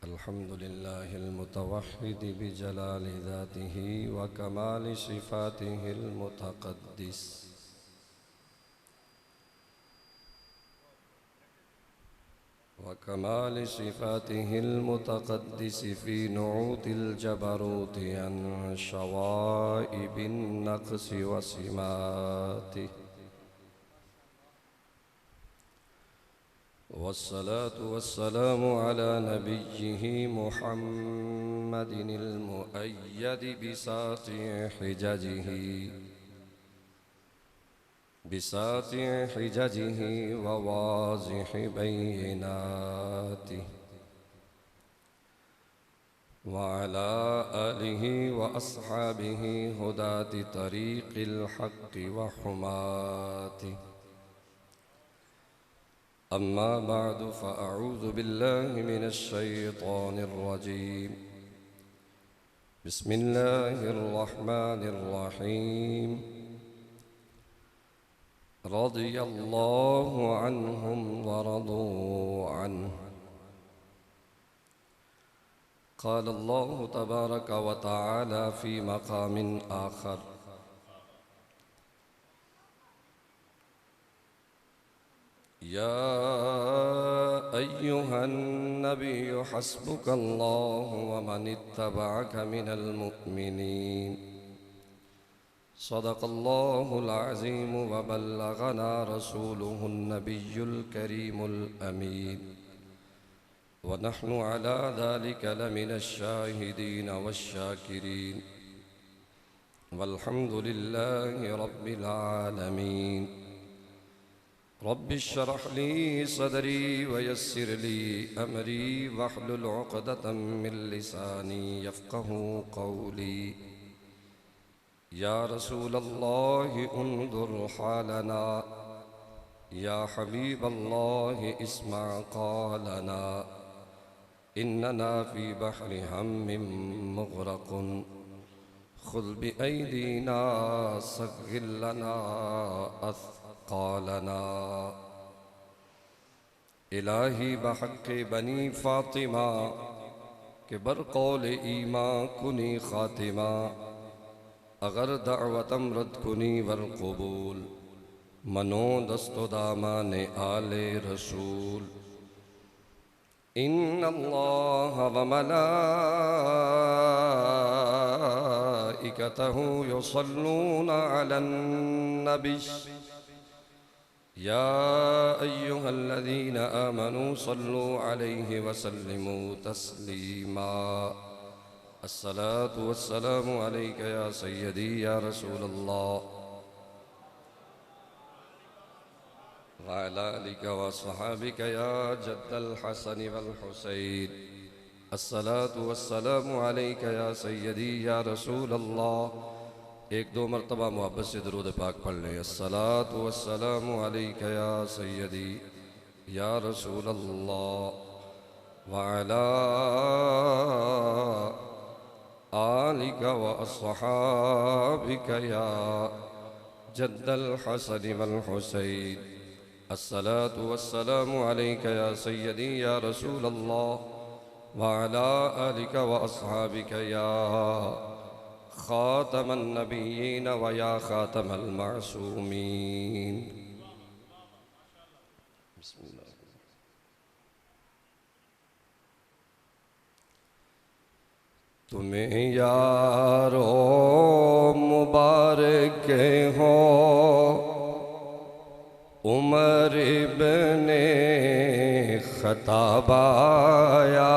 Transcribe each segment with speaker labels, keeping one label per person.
Speaker 1: अल्हम्दुलिल्लाहिल मुतवह्हिद बिजलाल ज़ातिही व कमाल सिफ़ातिहिल मुतक़द्दिस फ़ी नुऊतिल जबरूति अन शवाइबिन नक़्सि व सिमातिही वस्सलातु वस्सलामु अला नबिय्यिहि मुहम्मदिनिल मुअय्यदि बिसाति हिजजिहि व वाज़िहि बैयिनातिहि व अला आलिहि व अस्हाबिहि हुदाति तरीक़िल हक़्क़ि व हुमातिहि। अम्मा बादु फ़अऊज़ु बिल्लाहि मिनश शैतानिर रजीम। बिस्मिल्लाहिर रहमानिर रहीम। रज़ियल्लाहु अन्हुम व रदू अन्हु। क़ाल अल्लाहु तबारक व तआला फ़ी मक़ामिन आख़र। या अय्युहन नबिय्यु हस्बुकल्लाहु व मनित्तबअक मिनल मुअ्मिनीन। सदक़ल्लाहुल अज़ीम व बल्लगना रसूलुहुन नबियुल करीमुल अमीन व नहनु अला ज़ालिका लमिनश शाहिदीन वश्शाकिरीन वल्हम्दुलिल्लाहि रब्बिल आलमीन। रब्बि इश्रह ली सदरी व यस्सिर ली अमरी वहलुल उक़दतम मिन लिसानी यफ़क़हू क़ौली। या रसूलल्लाहि उन्ज़ुर हालना या हबीबल्लाहि इस्मा क़ालना इन्नना फ़ी बहरि हम्मिम मुग़रक़ुन ख़ुज़ बिअयदीना सग़्ग़िर लना अथक़ालना। इलाही बहक़्क़े बनी फ़ातिमा के बरक़ौल ईमा कुनी ख़ातिमा। अगर दअवतम रद कुनी वर क़बूल मनो दस्तो दामाने आले रसूल। इन्नल्लाह व मलाइकतहु युसल्लूना अलन नबी। या अय्युहल्लज़ीना आमनू सल्लू अलैहि व सल्लिमू तस्लीमा। अस्सलातु वस्सलामु अलैका या सय्यदी या रसूलल्लाह व अला आलिका व अस्हाबिका या जद्दल हसन वल हुसैन। अस्सलातु वस्सलामु अलैका या सय्यदी या रसूलल्लाह। एक दो मरतबा मोहब्बत से दरूद पाक पढ़ लें। अस्सलातु वस्सलामु अलैका या सय्यदी या रसूलल्लाह व अला आलिका व अस्हाबिका या जद्दल हसन वल हुसैन। अस्सलातु वस्सलामु अलैका या सय्यदी या रसूलल्लाह व अला आलिका व अस्हाबिका या ख़ातमन नबिय्यीन व या ख़ातमल मासूमीन। बिस्मिल्लाह। तुम्हें यारो मुबारक हो उमर इब्ने ख़त्ताब आया।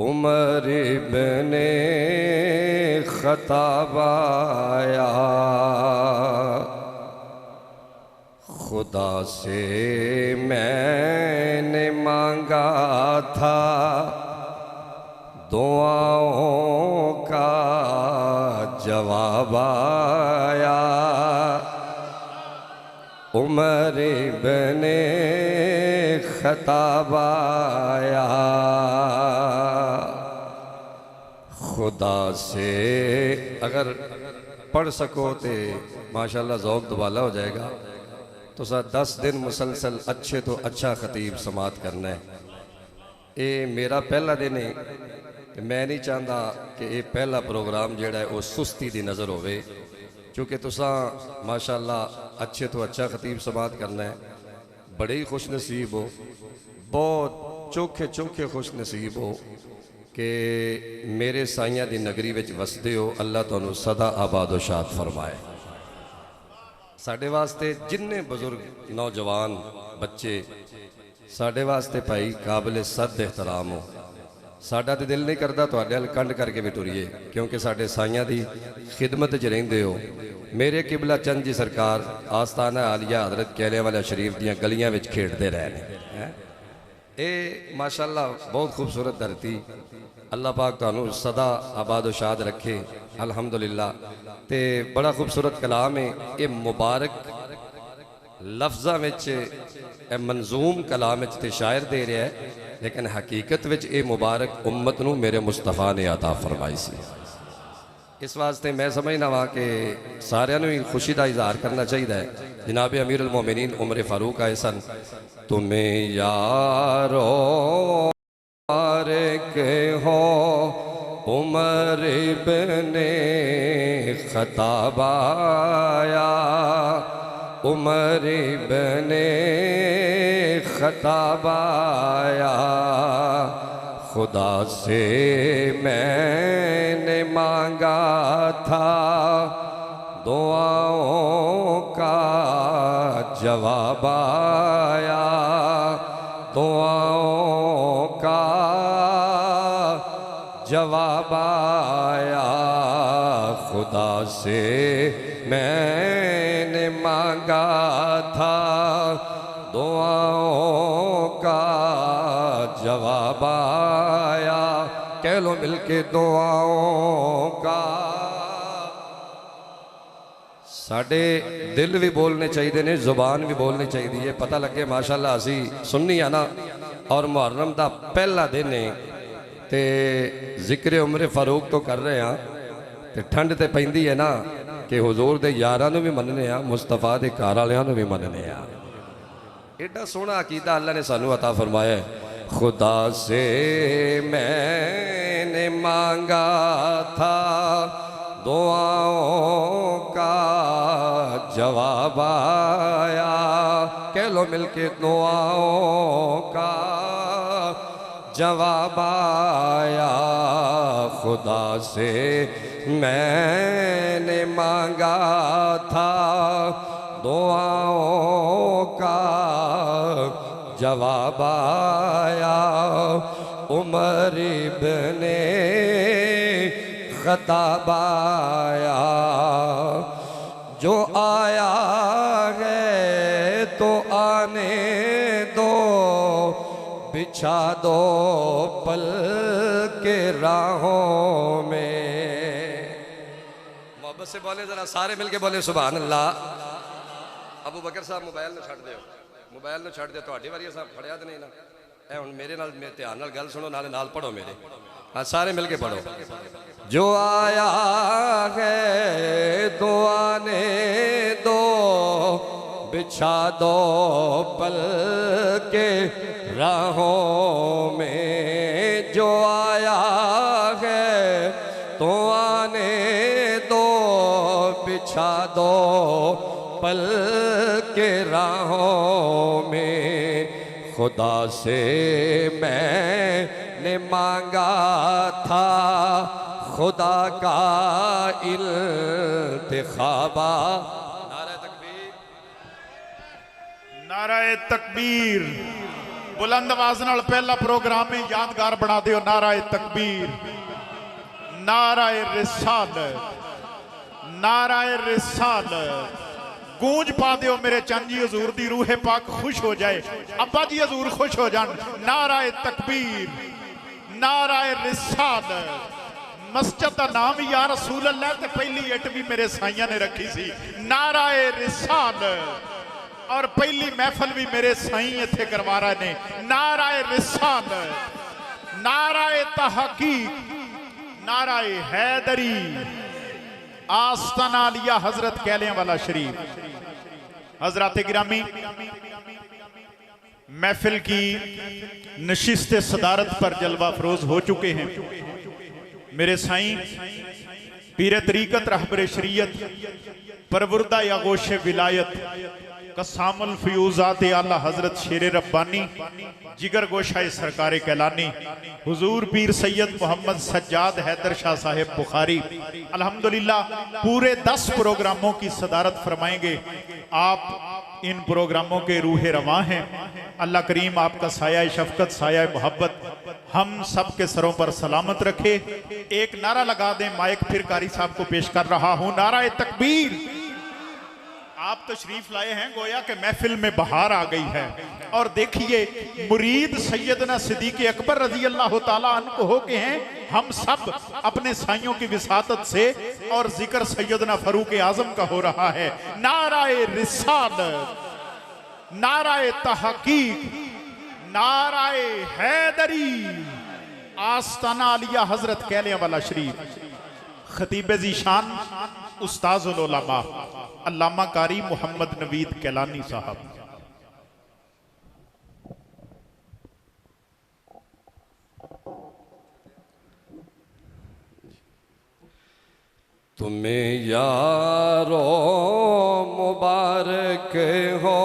Speaker 1: उमर इब्ने ख़त्ताब आया। खुदा से मैंने मांगा था दुआओं का जवाब आया। उमर इब्ने ख़त्ताब आया। खुदा से अगर पढ़ सको तो माशाल्लाह ज़ौक़ दुबाला हो जाएगा। तुसा 10 दिन मुसलसल अच्छे तो अच्छा खतीब समात करना है। ये मेरा पहला दिन है, मैं नहीं चाहता कि ये पहला प्रोग्राम जोड़ा है वो सुस्ती की नज़र होवे, क्योंकि तुसा माशाअल्लाह अच्छे तो अच्छा खतीब समात करना है। बड़े ही खुश नसीब हो, बहुत चोखे चोखे खुश नसीब हो कि मेरे साइयां दी नगरी विच वसदे हो। अल्लाह तुहानू सदा आबादो शाद फरमाए। साढ़े वास्ते जिन्ने बुजुर्ग नौजवान बच्चे साढ़े वास्ते भाई काबिल सद एहतराम हो। साडा तो दिल नहीं करता तुहाडे अल कंड करके भी टुरीए, क्योंकि साढ़े साइयां दी खिदमत च रहिंदे हो। मेरे किबला चंद जी सरकार आस्ताना आलिया हजरत कैलियावाला शरीफ दियां गलियां विच खेडते रहे हैं। ये माशाअल्लाह बहुत खूबसूरत धरती। अल्लाह पाक तुहानू सदा आबाद शाद रखे। अल्हम्दुलिल्लाह। ते बड़ा खूबसूरत कलाम है ये, मुबारक लफ्ज़ां विच मंजूम कलाम विच ते शायर दे रहा है, लेकिन हकीकत विच ये मुबारक उम्मत नू मेरे मुस्तफा ने अता फरमाई सी। इस वास्ते मैं समझना वा कि सारिਆਂ ਨੂੰ ही खुशी का इजहार करना चाहिए। जनाब अमीर उल मोमिनीन उमर फारूक आए सन, तुम्हें यारो के हो उमर इब्ने खत्ताब आया, उमर इब्ने खत्ताब आया, खुदा से मैंने मांगा था दुआओं का जवाब आया, दुआओं का जवाब आया, खुदा से मैंने मांगा था दुआओं का जवाब आया। कह लो मिलके दुआओं का। साडे दिल भी बोलने चाहिए ने, जुबान भी बोलनी चाहिए। पता लगे माशाअल्लाह असी सुन्नी है ना, और मुहर्रम का पहला दिन है ते जिक्र उमर फारूक तो कर रहे हैं, तो ठंड तो पैंदी है ना कि हुजूर दे यारां नूं भी मनने आ, मुस्तफा दे घर वालियां नूं भी मनने आ। एडा सोहना अकीदा अल्लाह ने सानू अता फरमाया। खुदा से मैंने मांगा था दुआओं का जवाब आया। कह लो मिलके दुआओं का जवाब आया, खुदा से मैंने मांगा था दुआओं का जवाब आया, उमर इब्ने खत्ताब आया। जो आया है तो आने दो, बिछा दो पल के राहों में। मोहब्बत से बोले जरा, सारे मिलके बोले सुभान अल्लाह। अबू बकर साहब मोबाइल न छड़ दो, मोबाइल न छड़ दो। थोड़ी वारी साहब फड़िया तो नहीं ना, ए हुण मेरे नाल मेरे ध्यान नाल गल सुनो, नाले नाल पढ़ो मेरे। हाँ सारे मिलके पढ़ो। जो आया है तो आने दो, बिछा दो पल के राहों में। जो आया है तो आने दो, बिछा दो पल के राहों में। खुदा से मैंने मांगा था खुदा का इल्तिखाबा।
Speaker 2: नाराए तकबीर। बुलंद आवाज नाल पहला प्रोग्राम में यादगार बना दियो। नाराए तकबीर, नाराए रिसालत, नाराए रिसालत। गूंज पा दियो मेरे चंद जी, हजूर दी रूह पाक खुश हो जाए, अब्बा जी हजूर खुश हो जान। नाराए तकबीर, नाराए रिसालत। मस्जिद का नाम या रसूल अल्लाह ते पहली इट भी मेरे साइया ने रखी सी, नाराए रिसालत। और पहली महफल भी मेरे साई इत्थे करवा रहे ने, नाराए रिसालत, नाराए तहकीक, नाराए हैदरी, आस्ताना आलिया हजरत कैलियावाला शरीफ। हजरात गिरामी, महफिल की नशिस्त सदारत पर जलवा फरोज हो चुके हैं मेरे साईं पीर तरीकत रहबर शरीयत परवरदा या गोश विलायत कसामुल फ्यूजात आला हजरत शेर रब्बानी जिगर गोशाए सरकार कैलानी हुजूर पीर सैयद मोहम्मद सज्जाद हैदर शाह साहेब बुखारी अल्हम्दुलिल्लाह पूरे 10 प्रोग्रामों की सदारत फरमाएंगे। आप इन प्रोग्रामों के रूहे रवां हैं। अल्लाह करीम आपका साया शफकत, साया मोहब्बत हम सब के सरों पर सलामत रखे। एक नारा लगा दें, माइक फिर कारी साहब को पेश कर रहा हूं। नारा तकबीर। आप तशरीफ लाए हैं, गोया के महफिल में बहार आ गई है। और देखिए मुरीद सैयदना सिद्दीक़ अकबर रजी अल्लाह ताला अन्हु हो के हैं। हम सब अपने साइयों की विसातत से और जिक्र सैयदना फरूक आजम का हो रहा है। नाराए रिसालत, नाराए तहकीक, नाराए हैदरी, आस्ताना अलिया हजरत कहलिया वाला शरीफ, खतीब ज़ीशान उस्ताज़ुल उलमा अल्लामा कारी मोहम्मद नवीद कैलानी साहब।
Speaker 1: तुम्हें यारो मुबारक हो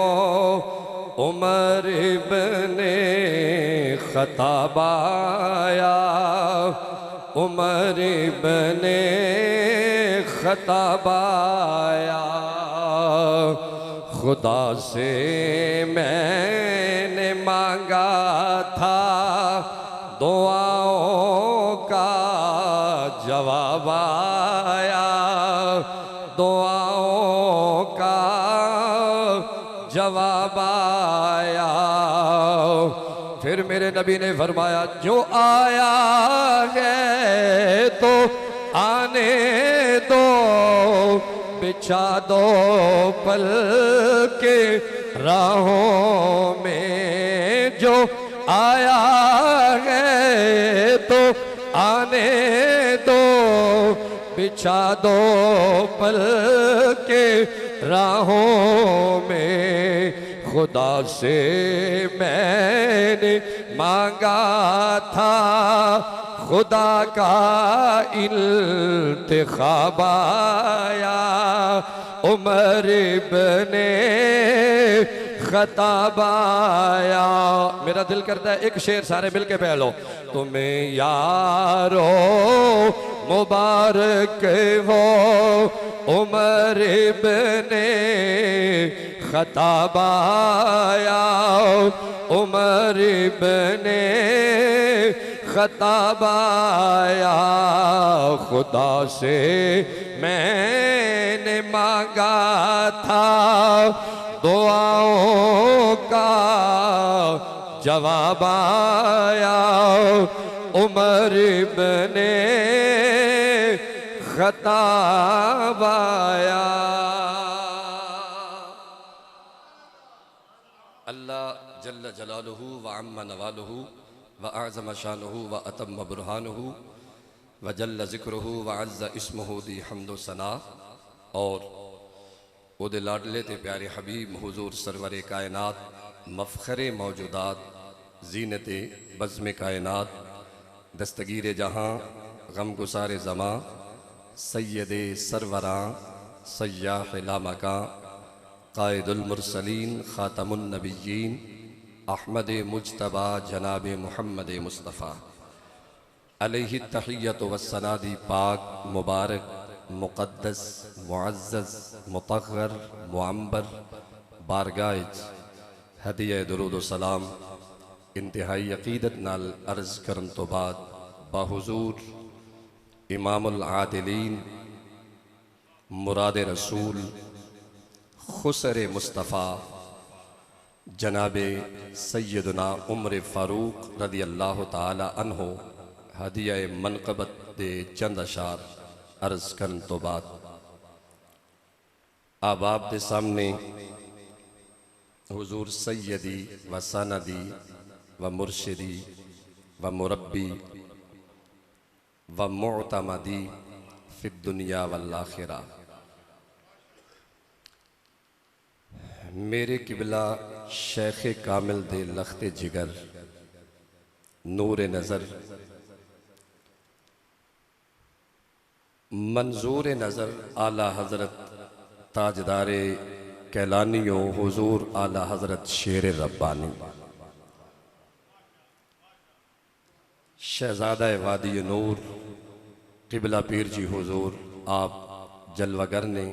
Speaker 1: उमर इब्ने खताबाया, उमर इब्ने खताबाया। खुदा से मैंने मांगा था दुआओं का जवाब आया, दुआओं का जवाब आया। फिर मेरे नबी ने फरमाया जो आया है तो आने दो, बिछा दो पल के राहों में। जो आया है तो आने दो, बिछा दो पल के राहों में। खुदा से मैंने मांगा था खुदा का इंतखाब आया, उमर इब्ने खताब आया। मेरा दिल करता है एक शेर सारे मिलके पढ़ लो। तुम्हें यारो मुबारक हो उमर इब्ने खताब आया, उमर इब्ने खताब आया। खुदा से मैंने मांगा था दुआओं का जवाब आया, उमर इब्ने खताब आया। अल्लाह जल्ल जलालुहु व अम्मा नवालुहु व आज़म शानुहु व अतम्म बुरहानुहु व जल्ल ज़िक्रुहु व अज़्ज़ इस्मुहु दी हम्दो सना। और उदे लाडले ते प्यारे हबीब हुजूर सरवर कायनात, मफ़ख़रे मौजूदात, ज़ीनते बज़्म कायनात, दस्तगीर जहाँ, गम गुसार ज़मां, सैयदे सरवरां, सय्याह लामकां, क़ाइदुल मुरसलीन, ख़ातमुन नबिय्यीन, अहमद मुज्तबा जनाब मुहम्मद मुस्तफ़ा अलैहि तहिय्यतु वस्सनादी पाक मुबारक मुक़द्दस मुअज़्ज़ज़ मुतग़्गर मुअम्बर बारगाइज हदिया दुरूद सलाम इंतहाई अक़ीदत नाल अर्ज़ करन तो बाद बाहुज़ूर इमामुल आदिलीन मुराद रसूल खुसर मुस्तफ़ा जनाबे सैयदना उमर फ़ारूक रदी अल्लाह ताला अन्हो हदिया मनक़बत दे चंद अशार अर्ज़ करन तो बाद अब आप दे सामने हुजूर सैयदी व सनदी व मुर्शिदी व मुरब्बी व मुअतमदी फ़िद दुनिया वल आखिरा मेरे किबला शेख कामिल दे लखते जिगर नूर नज़र मंजूर नज़र आला हज़रत ताजदारे कैलानियों हुजूर आला हज़रत शेर रब्बानी शहजादा वादी नूर किबला पीर जी हुजूर आप जलवागर ने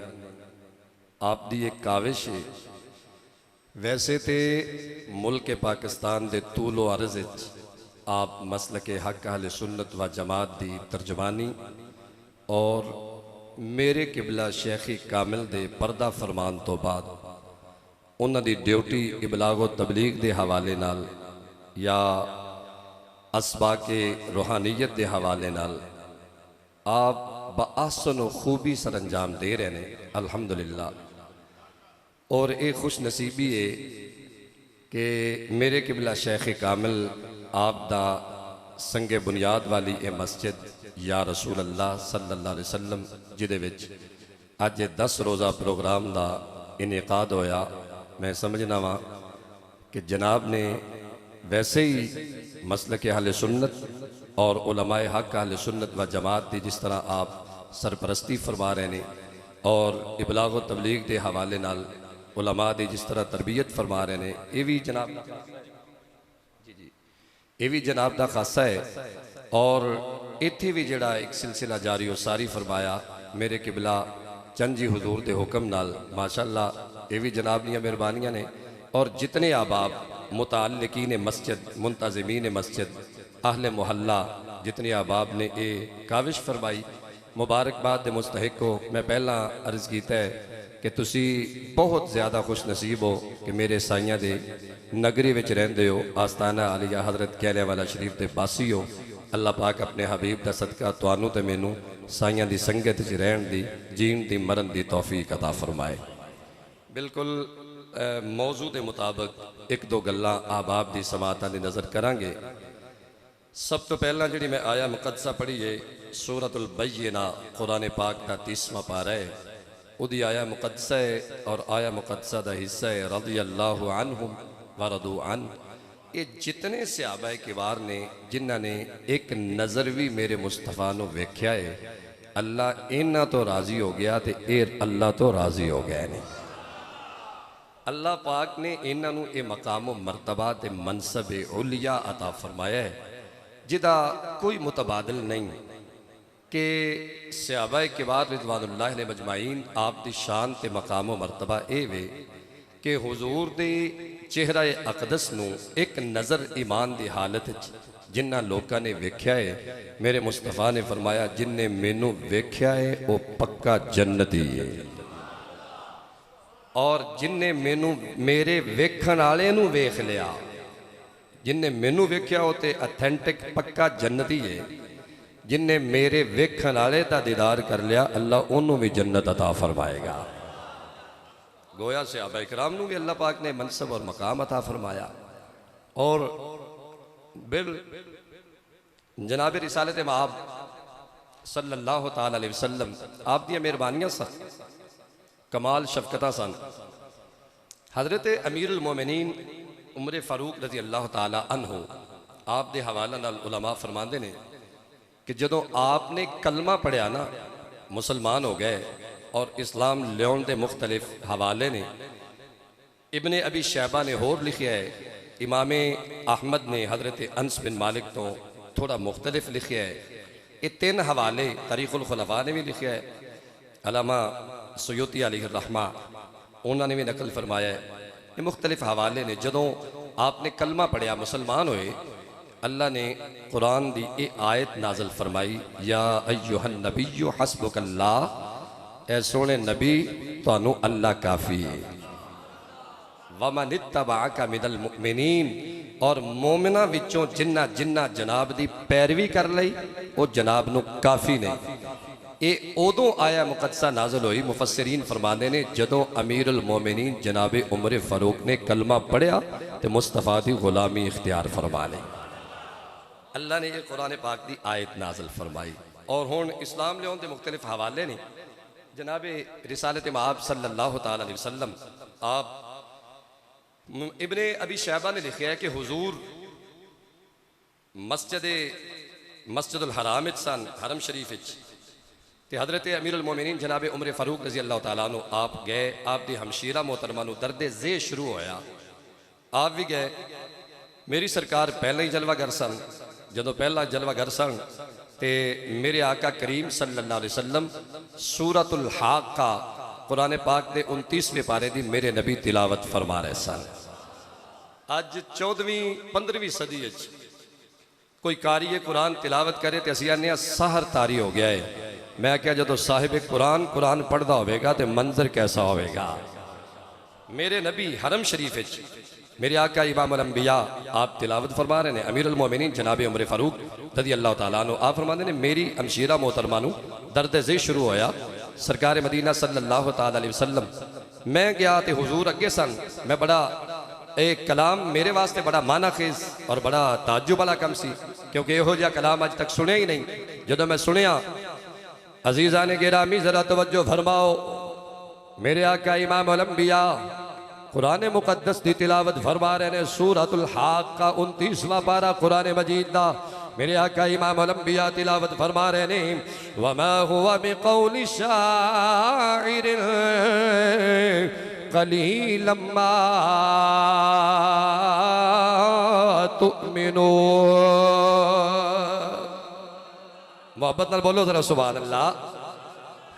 Speaker 1: आप दी एक काविश है। वैसे तो मुल्क पाकिस्तान दे तूलो अर्ज़ विच आप मसल के हक अहले सुन्नत व जमात दी तर्जमानी और मेरे किबला शेखी कामिल दे पर्दा फरमान तो बाद उन्हां दी ड्यूटी इबलागो तबलीग दे हवाले नाल या असबा के रूहानीयत के हवाले नाल आप बआसन खूबी सर अंजाम दे रहे हैं अल्हम्दुलिल्लाह। और एक खुश नसीबी है कि मेरे किबला शेख कामिल आप दा संगे बुनियाद वाली ये मस्जिद या रसूल अल्लाह सल्लल्लाहु अलैहि वसल्लम जिदे विच अज 10 रोज़ा प्रोग्राम का इनेकाद होया। मैं समझना वा कि जनाब ने वैसे ही मसल के अहले सुन्नत और उलमाए हक अहले सुन्नत व जमात की जिस तरह आप सरपरस्ती फरमा रहे हैं और इबलाग व तबलीग के हवाले नाल उलमा की जिस तरह तरबियत फरमा रहे हैं, ये भी जनाब जी जी ये भी जनाब का खासा है। और इत्थे भी जड़ा एक सिलसिला जारी और सारी फरमाया मेरे किबला चंद जी हुजूर के हुक्म नाल माशाअल्लाह ये भी जनाब दियां मेहरबानियां ने। और जितने अहबाब मुताल्लिकीन मस्जिद मुंतज़िमीन मस्जिद अहले मोहल्ला जितने अहबाब ने ये काविश फरमाई मुबारकबाद के मुस्तहिक हो। मैं पहला अर्ज़ किया है कि तुसी बहुत ज़्यादा खुश नसीब हो कि मेरे साइयां दे नगरी विच रहिंदे हो, आस्ताना आलिया हज़रत कैलियावाला शरीफ के बासी हो। अल्लाह पाक अपने हबीब का सदका तुहानू ते मैनू साइयां दी संगत च रहन दी जीण दी मरन दी तौफीक अता फरमाए। बिल्कुल मौजू के मुताबिक एक दो गल्लां आबाब की समातां दी नज़र करांगे। सब तो पहला जी मैं आया मुकद्दसा पढ़ी है सूरतुल बय्यिना कुरान पाक का 30वां पारा है, उदी आया मुकद्दसा है और आया मुकद्दसा का हिस्सा है रज़ियल्लाहु अन्हुम व रदू अन। ये जितने सहाबा किबार ने जिन्हां ने एक नज़र भी मेरे मुस्तफा नू वेख्या है अल्लाह इन्हां तो राजी हो गया तो ये अल्लाह तो राजी हो गया ने। अल्लाह पाक ने इन्हां नू ये मकाम मरतबा ते मनसब उलिया अता फरमाया है जिदा कोई मुतबादल नहीं कि सहाबा किबार रिज़वानुल्लाह ने मजमाइन आप दी शान ते मकाम मरतबा ए वे कि हुजूर दे चेहरा अकदस नू एक नज़र ईमान दी हालत जिन्ना लोगों ने वेख्या है मेरे मुस्तफा ने फरमाया जिन्ने मैनू वेख्या है वो पक्का जन्नती है और जिन्ने मैनू मेरे वेखण वाले नू वेख लिया जिन्ने मैनू वेख्या वो तो अथेंटिक पक्का जन्नती है। जिन्ने मेरे वेखण वाले का दीदार कर लिया अल्लाह उन्होंने भी जन्नत अता फरमाएगा। गोया सहाबा इकराम नू भी अल्लाह पाक ने मनसब और मकाम अता फरमाया। और बिल जनाब रिसालत माब सल्लल्लाहु ताला अलैहि वसल्लम आप दी मेहरबानियां सन कमाल शफकता सन। हजरत अमीरुल मोमिनीन उमर फारूक रज़ी अल्लाह ताला अन्हु आप दे हवाला नाल उलमा फरमाते ने कि जदों आपने कलमा पढ़िया ना मुसलमान हो गए और इस्लाम लियाउण दे मुख्तलिफ हवाले ने। इब्ने अबी शैबा ने होर लिखिया है, इमाम अहमद ने हज़रत अनस बिन मालिक तो थोड़ा मुख्तलिफ लिखिया है। ये 3 हवाले तारीख़ुल खुलफ़ा ने भी लिखिया है, अल्लामा सुयूती अलैहिर्रहमा उन्होंने भी नकल फरमाया है। ये मुख्तलिफ हवाले ने जदों आपने कलमा पढ़िया मुसलमान होए अल्लाह ने कुरान दी ये आयत नाजल फरमाई या अय्युहन नबिय्यु हस्बुकल्लाह, ऐ सोने नबी तानू अल्लाह काफ़ी है। वमन इत्तबअका मिनल मुमिनीन, और मोमिना विचों जिन्ना जिन्ना जनाब दी पैरवी कर लई वो जनाब नू काफ़ी नहीं। ये उदों आया मुकद्दसा नाजल हुई मुफस्सिरीन फरमाते ने जदों अमीरुल मोमिनीन जनाब उमर फारूक ने कलमा पढ़िया तो मुस्तफा दी गुलामी इख्तियार फरमा ली। अल्लाह ने ये कुरान पाक की आयत नाजल फरमाई। और हुण इस्लाम लियाउण दे मुख्तलिफ हवाले ने जनाब रिसालत माब सल्लल्लाहु ताला अलैहि वसल्लम आप इब्ने अबी शैबा ने लिखा है कि हुजूर मस्जिदुल हराम सन, हरम शरीफ ते हज़रत अमीरुल मोमिनीन जनाब उमर फारूक रजी अल्लाह तआला अन्हु आप गए, आप दी हमशीरा मोहतरमा नूं दर्द जे शुरू होया, आप भी गए। मेरी सरकार पहले ही जलवागर सन, जदों पहला जलवागर सन ते मेरे आका करीम सल्लल्लाहु अलैहि वसल्लम सूरतुल हाक़ा कुरान पाक के 29वें पारे की मेरे नबी तिलावत फरमा रहे सन। अज 14वीं 15वीं सदी कोई कारी कुरान तिलावत करे तो असीं आने सहर तारी हो गया है। मैं क्या जो साहिब कुरान कुरान पढ़ता होगा तो मंजर कैसा होगा। मेरे नबी हरम शरीफ मेरे आका इमामुल अंबिया आप तिलावत फरमा रहे हैं। अमीरुल मोमिनीन जनाब उमर फारूक रज़ी अल्लाह तआला अन्हु आप फरमाते हैं मेरी हमशीरा मोहतरमा नूं दर्द ज़े शुरू होया। सरकार मदीना सल्लल्लाहु तआला अलैहि वसल्लम मैं गया तो हुजूर अगे सन। मैं बड़ा एक कलाम मेरे वास्ते बड़ा माना खेज और बड़ा ताज्जुब वाला कम सी, क्योंकि यहो जिहा कलाम अज तक सुनिया ही नहीं। जदों मैं सुनिया, अजीज़ा ने गिरामी जरा तवज्जो फरमाओ, मेरे आका इमामुल अंबिया कुरान मुकद्दस की तिलावत फरमा रहे ने। सूरतुल हाक़ा 29वां पारा कुरान मजीद दा मेरे आका इमामुल अंबिया तिलावत फरमा रहे ने। वमा हुवा बिक़ौलि शाइरिन क़लीलन मा तुअमिनून। मोहब्बत नाल बोलो जरा सुभान अल्लाह।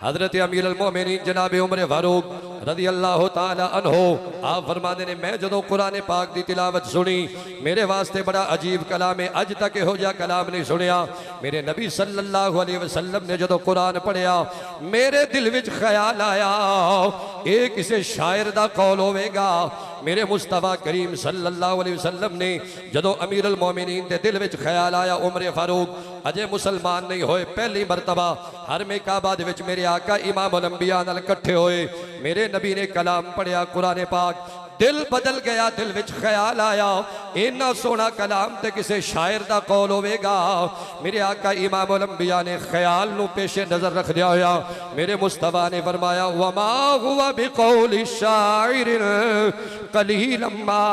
Speaker 1: हजरत अमीरुल मोमिनीन जनाब उमर फारूक रज़ी अल्लाह तआला अन्हु आप फरमाते ने मैं जदों कुरान पाक की तिलावत सुनी मेरे वास्ते बड़ा अजीब कलाम है। अज तक यहो जिहा कलाम नहीं सुनिया। मेरे नबी सल्लल्लाहु अलैहि वसल्लम ने जदों कुरान पढ़िया मेरे दिल विच ख्याल आया ये किसी शायर का कौल होवेगा। मेरे मुस्तफा करीम सल्लल्लाहु अलैहि वसल्लम ने जदों अमीरुल मोमिनीन के दिल विच ख्याल आया उमर फारूक अजे मुसलमान नहीं होए, पहली मरतबा हरमे काबा दे विच मेरे आका इमामुल अंबिया नाल इकट्ठे होए। मेरे नबी ने कलाम पढ़िया कुरान पाक, दिल बदल गया। दिल विच ख्याल आया इन्ना सोना कलाम ते किसी शायर का कौल होवेगा। मेरे आका इमामुल अंबिया ने ख्याल नूं पेशे नजर रख दिया होया मेरे मुस्तफा ने फरमाया वमा हुवा बिक़ौलि शाइरिन क़लीलन मा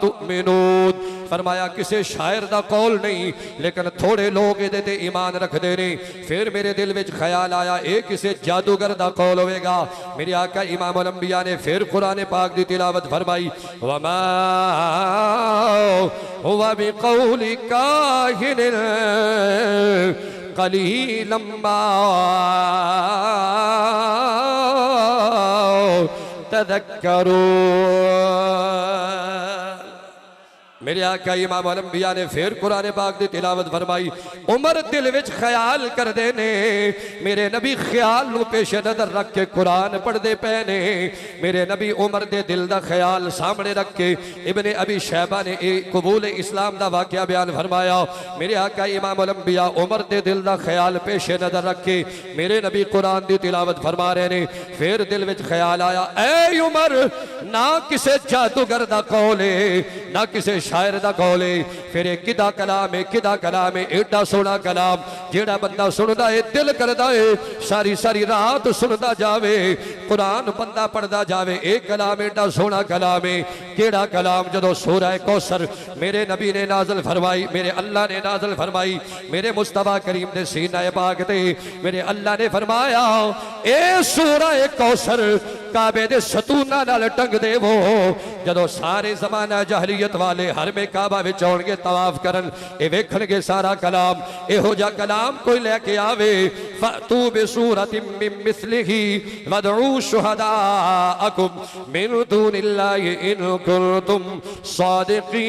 Speaker 1: तुअमिनून। फरमाया किसी शायर का कौल नहीं, लेकिन थोड़े लोग इहदे ते ईमान रखते ने। फिर मेरे दिल विच ख्याल आया ये किसी जादूगर का कौल होवेगा। मेरे आका इमामुल अंबिया ने फिर कुरान पाक की तिलावत फरमाई वमा हुवा बिक़ौलि काहिनिन क़लीलन मा तज़क्करून। मेरे आका इमामुल अंबिया ने फिर कुरान पाक की तिलावत फरमाई। उमर दिल विच ख्याल करते ने, मेरे नबी ख्याल नूं पेश नजर रख के कुरान पढ़ते पे ने। मेरे नबी उमर दे दिल का ख्याल सामने रख के इब्ने अबी शैबा ने कबूल इस्लाम का वाक़या बयान फरमाया। मेरे आका इमामुल अंबिया उमर दे दिल का ख्याल पेश नजर रख के मेरे नबी कुरान की तिलावत फरमा रहे ने। फिर दिल विच ख्याल आया ऐ उमर ना किसी जादूगर का कौल है ना किसी शायर का कौल है। फिर किदा कलाम है, किदा कलाम है, एडा सोना कलाम जेड़ा बंदा सुनता है दिल करता है सारी सारी रात सुनता जावे, कुरान बंदा पढ़ता जावे। एक कलाम एडा सोना कलाम है। केड़ा कलाम जदों सूरह कौसर मेरे नबी ने नाज़िल फरमाई, मेरे अल्लाह ने नाज़िल फरमाई मेरे मुस्तफा करीम ने सीना पाक ते मेरे अल्लाह ने फरमाया ए सूरह कौसर काबे दे सतूना नाल टंग देवो। जदों सारे जमाना जहलियत वाले हर में काबा विच आउणगे तवाफ करन ए वेखणगे सारा कलाम इहो जिहा कलाम कोई लेके आवे फतू बिसूरतिन मिन मिस्लिही वदऊ शुहदाअकुम मिन दूनिल्लाहि इन कुंतुम सादिकीन।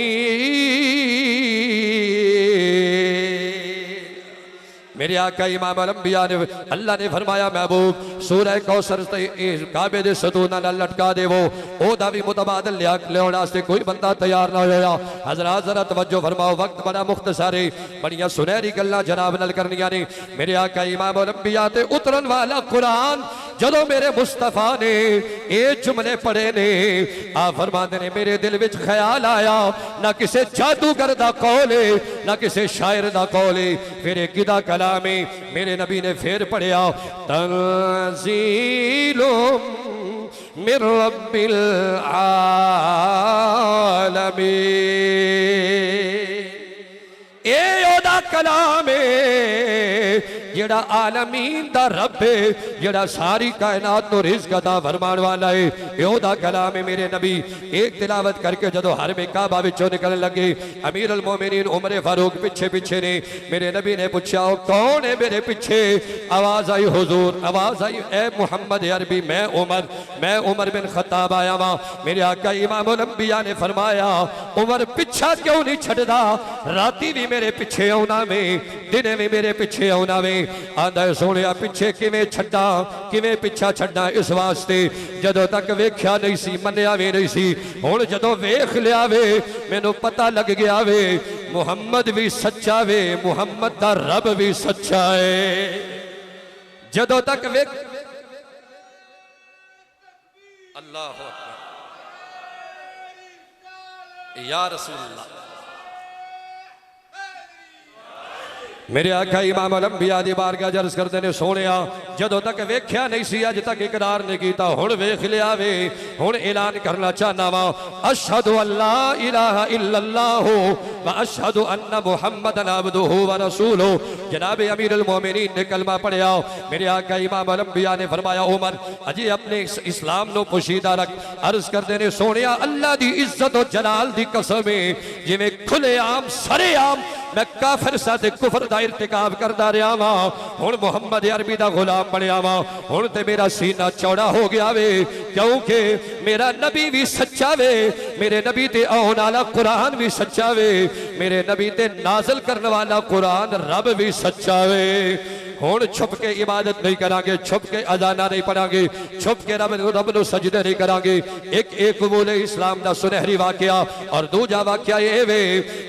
Speaker 1: मेरे आका इमामुल अंबिया ने अल्लाह ने फरमाया महबूब सूरह कौसर काबे दे सतूना नाल लटका देवो। ओदा भी मुतबादल लियाउण वास्ते कोई बंदा तैयार ना होया। हज़रात जरा तवज्जो फरमाओ, वक्त बड़ा मुख्तसर है, बड़ियां सुनहरी गल्लां जनाब नाल करनियां ने। मेरे आका इमामुल अंबिया ते उतरन वाला कुरान जदों मेरे मुस्तफा ने ये जुमले पढ़े ने आ फरमाते ने मेरे दिल विच ख्याल आया ना किसी जादूगर दा कौल है ना किसी शायर दा कौल है। फिर एक किदा कलाम है। मेरे नबी ने फिर पढ़िया तंज़ीलुम मिर रब्बिल आलमीन। ए ओदा कलाम है जेड़ा आलमीन दा रब है, जेड़ा सारी कायनात नु रिज़्क़ अता फरमान वाला है। ए ओदा कलाम है मेरे नबी। एक तिलावत करके जदों हर में काबा विचों निकलने लगे, अमीर अल मोमिनीन उमर फारूक पिछे पिछे ने। मेरे नबी ने पूछा कौन है मेरे पीछे? आवाज आई हुजूर, आवाज आई ए मुहम्मद अरबी, मैं उमर बिन खत्ताब आया वहां। मेरे आका इमाम अल अंबिया ने फरमाया उमर पिछा क्यों नहीं छड़दा? राती भी मेरे पिछे आउना में, दिने भी मेरे पिछे आउना में। आंदा सोने पिछे किवें छड्डा, किवें पिछा छड्डा? इस वास्ते जदों तक वेख्या नहीं सी, मन्निया भी नहीं सी, हुण जदों वेख लिया वे मैनू पता लग गया वे मुहम्मद भी सच्चा वे, मुहम्मद दा रब भी सच्चा है। जदों तक वेख अल्लाह अकबर या रसूल अल्लाह। मेरे आका इमाम अल अंबिया दी बारगाह अर्ज करते ने सोनिया जदों तक वेख्या नहीं सी, अज तक इकरार नहीं कीता, हुण वेख लिया वे, हुण ऐलान करना चाहना वा अशहदु अल्ला इलाहा इल्लल्लाह व अशहदु अन्ना मुहम्मदन अब्दुहु व रसूलुहु। जनाब अमीर अल मोमिनीन ने कलमा पढ़िया। मेरे आका इमाम अल अंबिया ने फरमाया उमर अजी अपने इस्लाम नो पोशीदा रख। अर्ज करते ने सोनिया अल्लाह दी इज्जत और जलाल दी कसम है जिवें खुलेआम सरेआम मैं काफिर साथे कुफर दा इर्तिकाब करदा रहा वा, हुण मुहम्मद अरबी दा गुलाम बनया वा। हुण ते मेरा सीना चौड़ा हो गया वे, क्योंकि मेरा नबी भी सच्चा वे, मेरे नबी ते आउण वाला कुरान भी सच्चा वे, मेरे नबी ते नाज़िल करने वाला कुरान रब भी सच्चा वे। हुण छुप के इबादत नहीं करांगे, छुप के अजाना नहीं पढ़ांगे, छुप के रब नु सजदे नहीं करांगे। एक एक कबूल इस्लाम दा सुनहरी वाकया और दूजा वाकया ये वे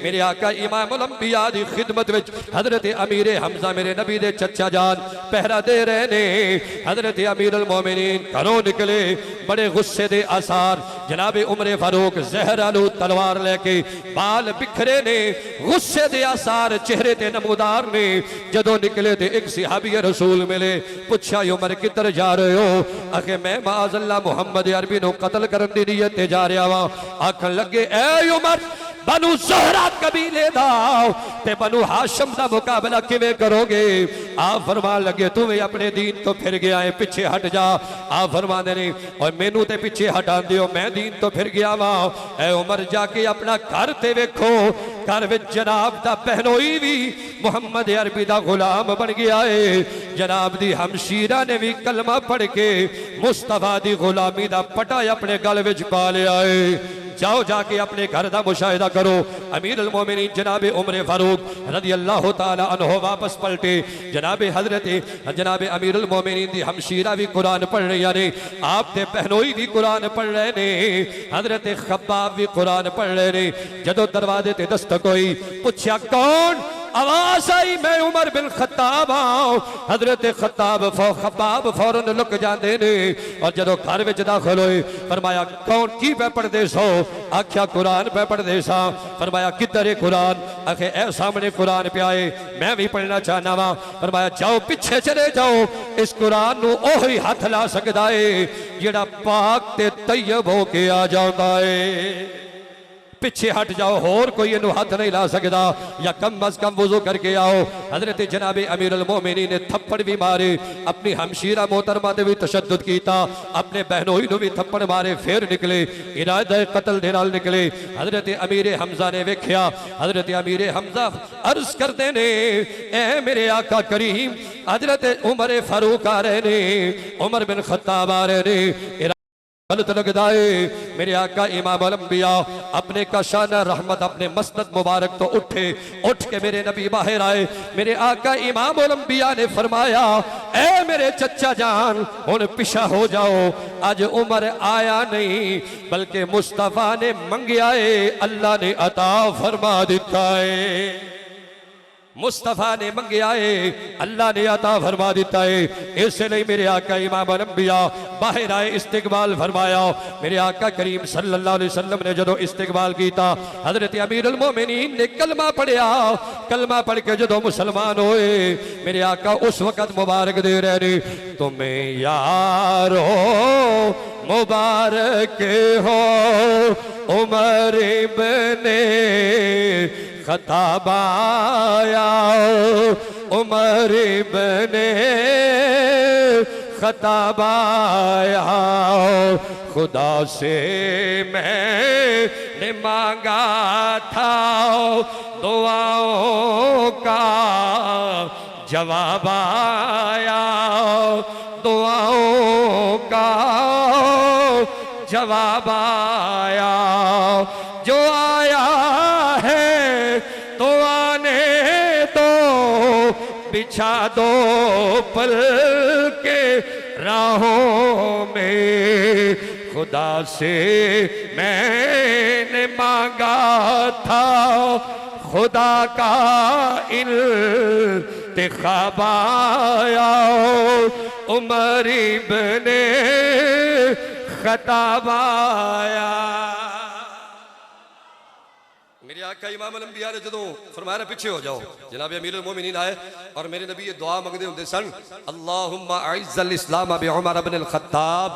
Speaker 1: मेरे आका इमाम अल अंबिया दी खिदमत विच हजरत अमीर हमजा मेरे नबी दे चचा जान पहरा दे रहे ने। हजरत अमीर अल मोमिनीन घरों निकले बड़े गुस्से दे आसार, जनाब उमर फारूक जहर आलू तलवार लेके बाल बिखरे ने, गुस्से दे आसार चेहरे ते नमूदार ने। जदों निकले ते एक सहाबी रसूल मिले, पूछा उमर किधर जा रहे हो? आखे मैं माअज़ल्लाह मुहम्मद अरबी नु कत्ल करन दी नियत ते जा रहा वा। आखन लगे ए उमर बनु ज़हरा कबीले दा ते बनु हाशिम दा मुकाबला किवें करोगे? आप फरमान लगे तू भी अपने दीन तो फिर गया है, पीछे हट जा। आप फरमाने ने और मैनू ते पीछे हटा दियो, मैं दीन तो फिर गया वा। ए उमर जाके अपना घर ते वेखो, घर विच जनाब दा बहनोई भी मुहम्मद अरबी दा गुलाम बन गया है। जनाब दी हमशीरा ने भी कलमा पढ़ के मुस्तफा दी गुलामी दा पटा अपने गल विच पा लिया है। जाओ जाके अपने घर का मुशाहिदा करो। अमीर अल मोमिनीन जनाब उमर फारूक रज़ी अल्लाह तआला अन्हु वापस पलटे। जनाब अमीर अल मोमिनीन दी हमशीरा भी कुरान पढ़ रही ने, आप दे बहनोई भी कुरान पढ़ रहे ने, हजरत खब्बाब भी कुरान पढ़ रहे ने। जदों दरवाजे ते दस्तक हुई, पूछा कौन? आवाज आई मैं उमर बिन खत्ताब आऊं। हजरत खब्बाब फौरन लुक जाते ने और जदों घर विच दाखिल होए फरमाया कौन की पे पढ़दे सो? आख्या कुरान पे पढ़दे सा। फरमाया किधर है कुरान? आखे ए सामने कुरान पे आए, मैं भी पढ़ना चाहना वा। फरमाया जाओ पीछे चले जाओ, इस कुरान नू ओही हाथ ला सकदा है जेड़ा पाक ते तैयब हो के आ जांदा है। पीछे हट जाओ, होर कोई इनू हाथ नहीं ला सकता, या कम अज कम वुजू करके आओ। हजरत जनाब अमीर अल मोमिनीन ने थप्पड़ भी मारे, अपनी हमशीरा मोहतरमा ने भी तशद्दुद कीता, अपने बहनोई ने भी थप्पड़ मारे, फिर निकले इरादा कत्ल दे नाल निकले। हजरत अमीर हमजा ने वेख्या, हजरत अमीर हमजा अर्ज करते ने ए मेरे आका करीम, हजरत उमर फारूक आ रहे ने, उमर बिन खत्ताब आ रहे ने, गलत लगता है। मेरे आका इमाम अल अंबिया अपने कशाना रहमत अपने मसनद मुबारक तो उठे, उठ के मेरे नबी बाहर आए। मेरे आका इमाम अल अंबिया ने फरमाया ए मेरे चचा जान हुन पिछा हो जाओ, आज उमर आया नहीं बल्कि मुस्तफा ने मंगया है, अल्लाह ने अता फरमा दिता है। मुस्तफा ने मंगया है, अल्लाह ने अता फरमा दिता है। इसलिए मेरे आका इमाम अल अंबिया बाहर आए, इस्तिकबाल फरमाया। मेरे आका करीम सल्लल्लाहु अलैहि वसल्लम ने जो इस्तिकबाल किया, हजरत अमीर अल मोमिनीन ने कलमा पढ़िया। कलमा पढ़ के जो मुसलमान होए, मेरे आका उस वक़्त मुबारक दे रहे तुम्हें यारो मुबारक हो उमर इब्ने खत्ताब आया, उमर इब्ने खत्ताब आया, खुदा से मैंने मांगा था दुआओं का जवाब आया, दुआओं का जवाब आया, जो आया है तो आने दो, बिछा दो पल के राहों में, खुदा से मैंने मांगा था खुदा का इंतखाब आया, उमर इब्ने खत्ताब आया। मेरे आका इमाम अल-अंबिया ने जदों फरमाया पीछे हो जाओ, जनाब अमीरुल मोमिनीन आए और मेरे नबी ये दुआ मंगदे हुंदे सन, अल्लाहुम्मा अइज़्ज़ल इस्लाम बि उमर इब्न अल-खत्ताब,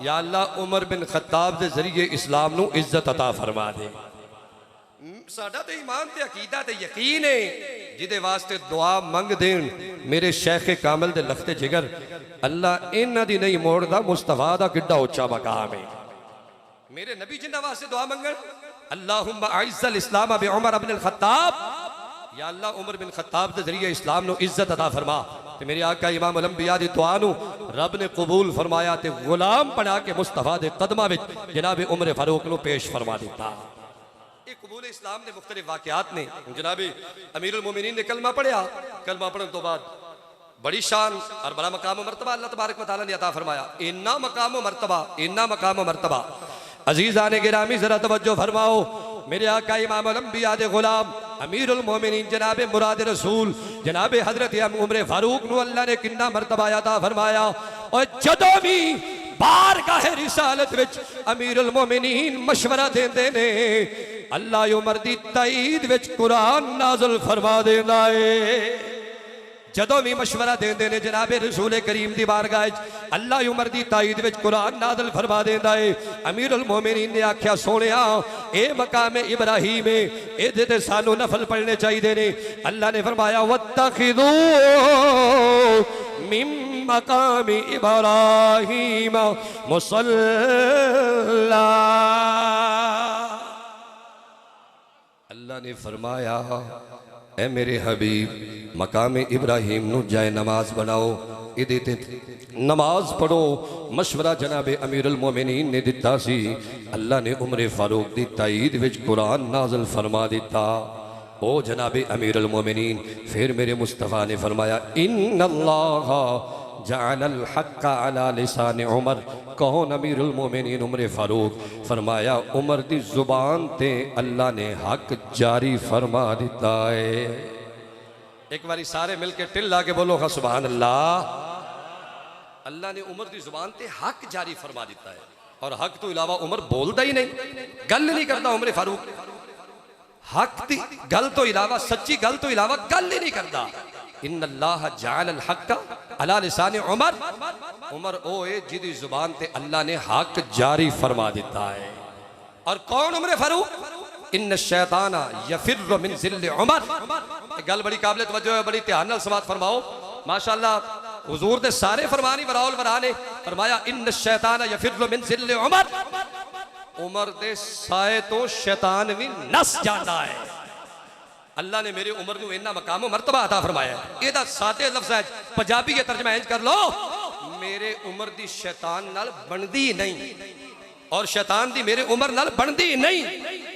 Speaker 1: या अल्लाह उमर बिन खत्ताब दे जरिए इस्लाम नू इज्जत अता फरमा दे। साडा ते ईमान ते अकीदा ते यकीन है, जिदे वास्ते दुआ मंग देन मेरे शेख कामिल दे लखते जिगर, अल्लाह इन्हां दी नहीं मोड़दा, मुस्तफा दा किड्डा उच्चा मकाम है। मेरे नबी जिन्हां वास्ते दुआ मंगण, अल्लाहुम्मा अइज़्ज़ल इस्लाम बि उमर इब्न अल-खत्ताब, या अल्लाह उमर बिन खत्ताब दे जरिए इस्लाम नू इज्जत अता फरमा। ते मेरे आका इमाम अल-अंबिया दी दुआ नू रब ने कबूल फरमाया ते गुलाम बना के मुस्तफा दे कदमां विच जनाब उमर फारूक नू पेश फरमा दिता। एक कबूल इस्लाम ने मुख्तलिफ वाक़यात ने, जनाब अमीरुल मोमिनीन ने कलमा पढ़िया, कलमा पढ़ने तो बाद बड़ी शान और बड़ा मकाम मरतबा अल्लाह तबारक व तआला ने अता फरमाया। इन्ना मकाम मरतबा, इन्ना मकाम मरतबा, अजीज़ान गिरामी जरा तवज्जो फरमाओ, मेरे आका इमाम अल-अंबिया दे गुलाम अमीरुल मोमिनीन जनाब मुराद रसूल जनाब हजरत उमर फारूक नू अल्लाह ने किन्ना मरतबा अता फरमाया। और जदों भी बारगाह रिसालत विच अमीरुल मोमिनीन मशवरा देंदे ने, अल्लाह उमर दी ताईद विच कुरान नाज़िल फरमा देंदा है। जदों भी मशवरा देंदे ने जनाब रसूल करीम दी बारगाह अल्लाह उमर दी ताईद विच कुरान नाज़िल फरमा देंदा है। अमीरुल मोमिनीन ने आख्या, सोनिया ए मकाम इब्राहीम है, इहदे ते सानू नफल पढ़ने चाहिए ने। अल्लाह ने फरमाया, वत्तखिदू मिन मकाम इब्राहीम मुसल्ला। अल्लाह ने फरमाया, ए मेरे हबीब मकाम इब्राहीम नू जाए नमाज बनाओ, इहदे ते नमाज पढ़ो। मशवरा जनाब अमीरुल मोमिनीन ने दिता सी, अल्लाह ने उमर फारूक दी ताईद विच कुरान नाज़िल फरमा दिता। ओ जनाब अमीरुल मोमिनीन, फिर मेरे मुस्तफ़ा ने फरमाया, इन्नल्लाह जअलल हक़्क़ अला लिसान उमर। कौन? अमीरुल मोमिनीन उमर फारूक। फरमाया, उमर दी जुबान ते अल्लाह ने हक जारी फरमा दिता है। एक बारी सारे मिलके टिल ला के बोलो, हाँ सुभान अल्लाह। अल्लाह ने उमर दी जुबान ते हक जारी फरमा दिता है, और हक तो इलावा उमर बोलता ही नहीं, गल नहीं करता उमर फारूक। हक दी गल तो इलावा, सच्ची गल तो इलावा गल ही नहीं करता। इन्नल्लाह जअलल हक़्क़ अला लिसान उमर। उमर ओ ए जिदी जुबान ते अल्लाह ने हक जारी फरमा दिता है। और कौन उमर फारूक? इन्न शैताना यफिर्रु मिन ज़िल्ल उमर। गल बड़ी काबिल तवज्जो है, बड़ी ध्यान नाल समात फरमाओ। माशाअल्लाह हुजूर दे सारे फरमान ही वराउल वरा ने। फरमाया, इन्न शैताना यफिर्रु मिन ज़िल्ल उमर। उमर दे साए तो शैतान भी नस जाता है। अल्लाह ने मेरे उमर नू इन्ना मकाम मरतबा अता फरमाया। एदा सादे लफ्ज़ है, पंजाबी के तर्जमा इंज कर लो, मेरे उमर दी शैतान नाल बनदी नहीं, और शैतान दी मेरे उमर नाल बनदी नहीं,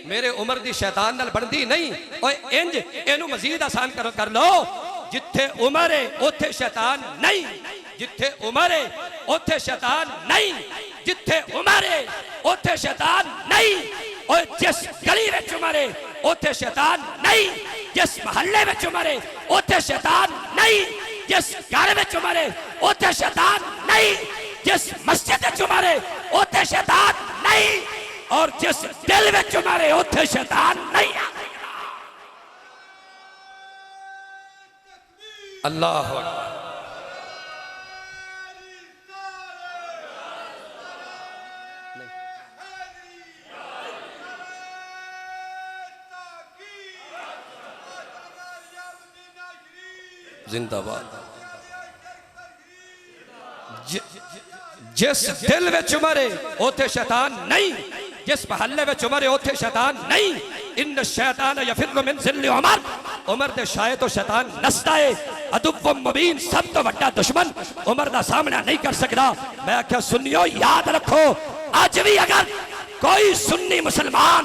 Speaker 1: मेरे उमर दी शैतान नाल बनदी नहीं। और इंज इनू मजीद आसान कर लो, जिथे उमर है उथे शैतान नहीं, जिथे उमर है उथे शैतान नहीं, जिथे उमर है उथे शैतान नहीं। और जिस गली में उमर है उथे शैतान नहीं, जिस महल्ले में उमर है उथे शैतान नहीं, जिस घर में उमर है उथे शैतान नहीं, जिस मस्जिद में उमर है उथे शैतान नहीं, और जिस दिल में उमर है उथे शैतान नहीं। अल्लाह अकबर। जिंदाबाद। जिस दिल विच उमरे उथे शैतान नहीं, जिस महल्ले विच उमरे उथे शैतान नहीं। इन शैतान यफिरु मिन जिल्ल उमर, उमर दे शाये तो शैतान नसदा है। अदुव्वुम मुबीन, सब तो बड़ा दुश्मन उमर दा सामना नहीं कर सकता। मैं आख्या सुन्नियो याद रखो, आज भी अगर कोई सुन्नी मुसलमान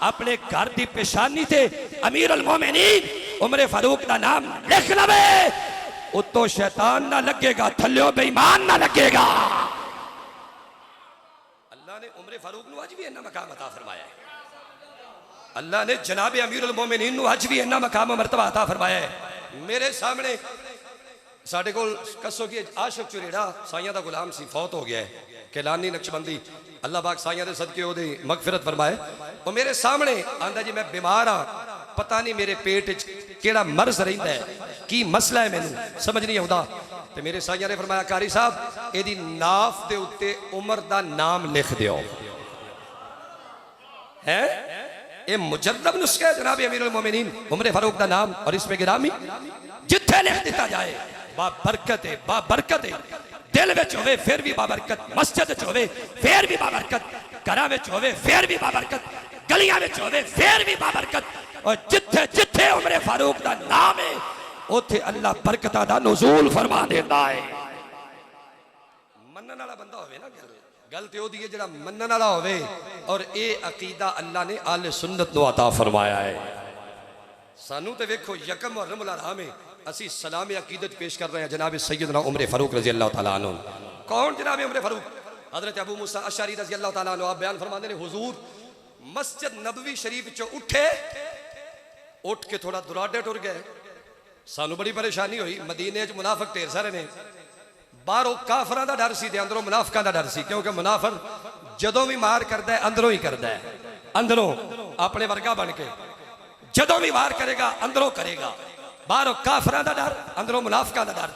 Speaker 1: अपने घर की पेशानी से अमीर उल मोमिनीन उमर फारूक का नाम लिख लवे, उतो शैतान ना लगेगा, थल्लो बेईमान ना लगेगा। अल्लाह ने उमर फारूक को आज भी इन्ना मकाम अता फरमाया है। अल्लाह ने जनाब अमीर उल मोमिनीन को आज भी इन्ना मकाम मर्तबा अता फरमाया है। मेरे सामने साडे कोल कसो की आशिक चुरेड़ा साइयां दा गुलाम सी, फौत हो गया है। कैलानी नक्शबंदी अल्लाह पाक साइयां दे सदके ओदी मगफिरत फरमाए। वो मेरे सामने आंदा जी मैं बीमार हाँ, पता नहीं मेरे पेट केड़ा मर्ज रहिंदा है, की मसला है, मैनू समझ नहीं आता। ते मेरे साइयां ने फरमाया कारी साहब एदी नाफ दे उत्ते उमर दा नाम लिख दियो। है ये मुजद्दब नुस्खा है जनाब अमीरुल मोमिनीन उमर फारूक दा नाम, और इसमें गिरामी जिथे लिख दिता जाए बाबरकत है, बाबरकत है। दिल विच होवे फिर भी बाबरकत, मस्जिद विच होवे फिर भी बाबरकत, घरां विच होवे फिर भी बाबरकत, गलियां विच होवे फिर भी बाबरकत। और जिथे जिथे उमर फारूक दा नाम है उथे अल्लाह बरकतां दा नुज़ूल फरमा देंदा है। मनन वाला बंदा होवे ना, गल ते ओदी है जेड़ा मनन वाला होवे। और ये अकीदा अल्लाह ने आले सुन्नत नु अता फरमाया है। सानू ते वेखो यकम मुहर्रम उल हराम में असी सलाम अकीदत पेश कर रहे हैं जनाब सैयदना उमर फारूक रजी अल्लाह तआला अन्हु। कौन जनाब उमर फारूक? हजरत अबू मूसा अशअरी रजी अल्लाह तआला अन्हु आप बयान फरमाते हैं हुजूर मस्जिद नबवी शरीफ चो उठे, उठ के थोड़ा दुराडे टुर गए। सानू बड़ी परेशानी हुई, मदीने च मुनाफिक ढेर सारे ने, बाहरों काफरां दा डर सी ते अंदरों मुनाफिकां दा डर सी, क्योंकि मुनाफिक जदों भी मार करदा है अंदरों ही करदा है, अंदरों अपने वर्गा बन के, जदों भी वार करेगा अंदरों करेगा। बाहरों काफरां दा डर, अंदरों मुनाफिकां दा डर।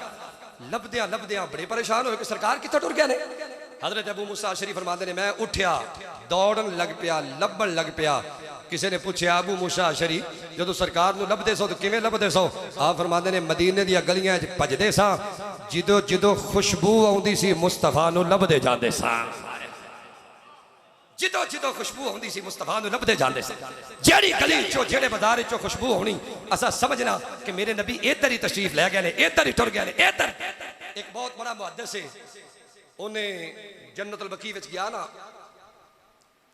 Speaker 1: लभदियां लभदियां बड़े परेशान होए कि सरकार कित्थों टुर गए ने। हजरत अबू मूसा अशअरी फरमाते ने मैं उठिया, दौड़न लग पिया, लभन लग पिया। किसी ने पूछा अबू मूसा अशअरी जो सरकार नूं लभदे सो तो किवें लभदे सो? आप फरमाते ने मदीने दी गलियां च भजदे सा, जिदों जिदों खुशबू आउंदी सी मुस्तफा नूं लभदे जांदे सा, जिदों जिदों खुशबू आउंदी सी मुस्तफा नूं लभदे जांदे सा। जेड़ी गली चो जेड़े बाजार चो खुशबू होनी असा समझना कि मेरे नबी इधर ही तशरीफ लै गए ने, इधर ही टुर गए ने, इधर। एक बहुत बड़ा मुहद्दिस है, उन्हें जन्नतुल बकी विच गया ना,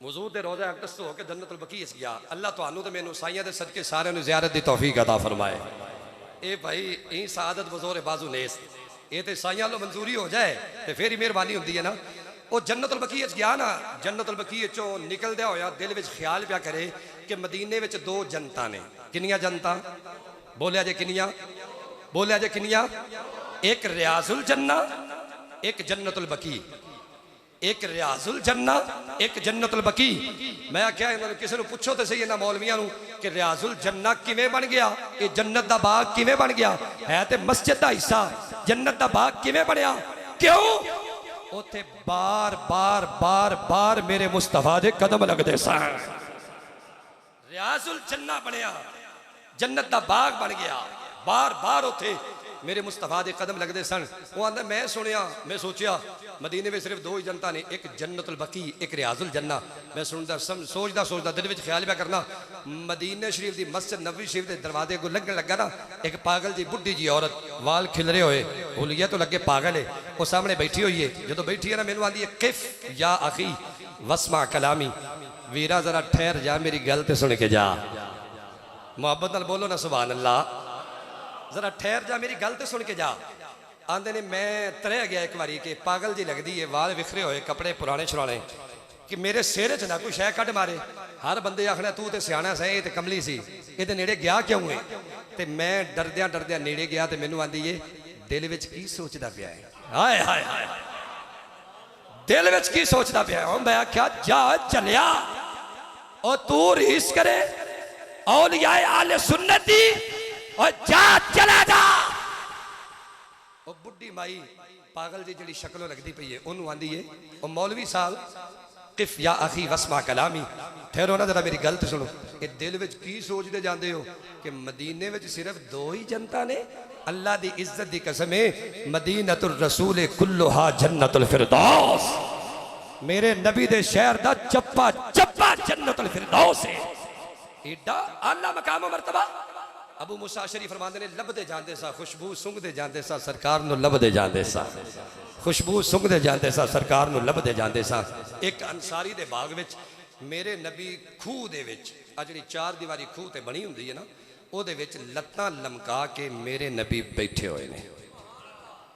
Speaker 1: हुजूर दे रोज़ा अक़दस तो होके जन्नतुल बकी विच गया। अल्लाह तुहानू ते मैनू साइयां दे सदके सारियां नूं ज़ियारत दी तौफीक अता फरमाए। ए भाई ई सआदत बज़ोर बाजू नेस, ये तो साइयां लो मंजूरी हो जाए तो फिर ही मेहरबानी होंदी है ना। वो जन्नतुल बकी विच गया ना, जन्नतुल बकी चों निकलदे होया दिल विच ख्याल पिया करे कि मदीने विच दो जनता ने। किनियां जनता? बोलिया जे किनियां? बोलिया जे किनियां? एक रियाजुल जन्ना, एक जन्नतुल बकी। एक रियाजुल जन्ना, एक जन्नतुल बकी। मैं क्या किसी को पूछो तो सही इन्होंने मौलवियां कि रियाजुल जन्ना किवें बन गया, ये जन्नत दा बाग किवें बन गया? है तो मस्जिद दा हिस्सा, जन्नत दा बाग किवें बनया? क्यों? उथे बार बार बार बार मेरे मुस्तफा दे कदम लगदे सन। रियाजुल जन्ना बनया, जन्नत दा बाग बन गया, बार बार उथे मेरे मुस्तफा दे कदम लगदे सन। वो आंदा मैं सुनिया, मैं सोचिया मदीने में सिर्फ दो ही जनता ने, एक जन्नतुल बकी, एक रियाजुल जन्ना। मैं सुनदा सोचदा सोचदा दिल विच ख्याल पिया करना, मदीने शरीफ दी मस्जिद नबवी शरीफ दे दरवाजे को लगन लगा ना, एक पागल जी बुढ़ी जी औरत वाल खिलरे होए, हुलिया तो लगे पागल है, वो सामने बैठी हुई है। जो बैठी है ना मैनू आंदी है किफ या अखी वस्मा कलामी, वीरा जरा ठहर जा मेरी गल ते सुन के जा। मोहब्बत नाल बोलो ना सुभान अल्लाह। जरा ठहर जा मेरी गल तो सुन के जा। आंदे ने मैं तरह गया एक बारी कि पागल जी लगती है, वाल विखरे हुए, कपड़े पुराने छुराने, कि मेरे सिर च ना कोई शह कट मारे। हर बंदे आखना तू तो सियाना सही तो कमली सी, ये नेड़े गया क्यों है? तो मैं डरद्या डरद्या नेड़े गया तो मैनू आंदी है दिल विच की सोचदा पिया है। हाय हाय हाय, दिल विच की सोचदा पिया है? मैं आख्या जा चलिया और तू रीस करे औलियाए आले सुन्नती और जा चला जा। वो बुढ़ी माई पागल जी जी शक्लों लगती पई है, उन्होंने आंदी है और मौलवी साल किफ या अखी वस्मा कलामी, ठहरो ना जरा मेरी गल तो सुनो। ये दिल विच की सोचते जाते हो कि मदीने विच सिर्फ दो ही जनता ने, अल्लाह दी इज्जत दी कसम है, मदीनतुर रसूल कुल्लुहा जन्नतुल फिरदौस, मेरे नबी दे शहर दा चप्पा चप्पा जन्नतुल फिरदौस है। एडा आला मकाम मर्तबा। अबू मूसा अशरी फरमाते ने लभदे जांदे सा खुशबू सूंघदे जांदे सा सरकार नु लभदे जांदे सा, खुशबू सूंघदे जांदे सा सरकार नु लभदे जांदे सा। एक अंसारी दे बाग विच मेरे नबी खूह दे विच आ जिहड़ी चार दीवारी खूह ते बनी हुंदी है ना, ਉਹਦੇ ਵਿੱਚ ਲੱਤਾਂ ਲਮਕਾ ਕੇ ਮੇਰੇ ਨਬੀ ਬੈਠੇ ਹੋਏ ਨੇ,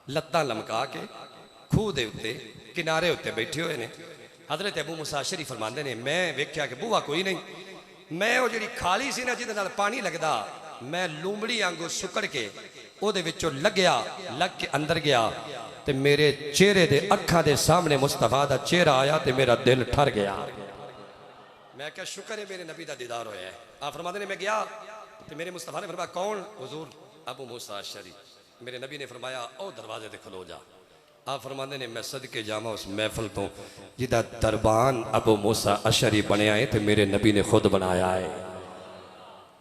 Speaker 1: ਲੱਤਾਂ ਲਮਕਾ ਕੇ ਖੂਹ ਦੇ ਉੱਤੇ ਕਿਨਾਰੇ ਉੱਤੇ ਬੈਠੇ ਹੋਏ ਨੇ। ਹਜ਼ਰਤ ਅਬੂ मूसा अशरी फरमाते ने मैं ਵੇਖਿਆ कि ਬੂਹਾ ਕੋਈ ਨਹੀਂ, मैं ਉਹ ਜਿਹੜੀ ਖਾਲੀ ਸੀ ਨਾ ਜਿਹਦੇ ਨਾਲ ਪਾਣੀ ਲੱਗਦਾ, मैं ਲੂੰਬੜੀ ਵਾਂਗੂ ਸੁੱਕੜ ਕੇ ਉਹਦੇ ਵਿੱਚੋਂ ਲੱਗਿਆ, ਲੱਗ ਕੇ ਅੰਦਰ ਗਿਆ ਤੇ ਮੇਰੇ ਚਿਹਰੇ ਦੇ ਅੱਖਾਂ ਦੇ ਸਾਹਮਣੇ ਮੁਸਤਫਾ ਦਾ ਚਿਹਰਾ ਆਇਆ ਤੇ ਮੇਰਾ ਦਿਲ ਠਰ ਗਿਆ। मैं क्या शुक्र है मेरे नबी का दीदार होया है। आप फरमाते ने मैं गया तो मेरे मुस्तफा ने फरमाया कौन? हुजूर अबू मूसा अशरी। मेरे नबी ने फरमाया ओ दरवाजे ते खलो जा। आप फरमाते ने मैं सदके जावा उस महफिल तो जिदा दरबान अबू मूसा अशरी बनया है तो मेरे नबी ने खुद बनाया है।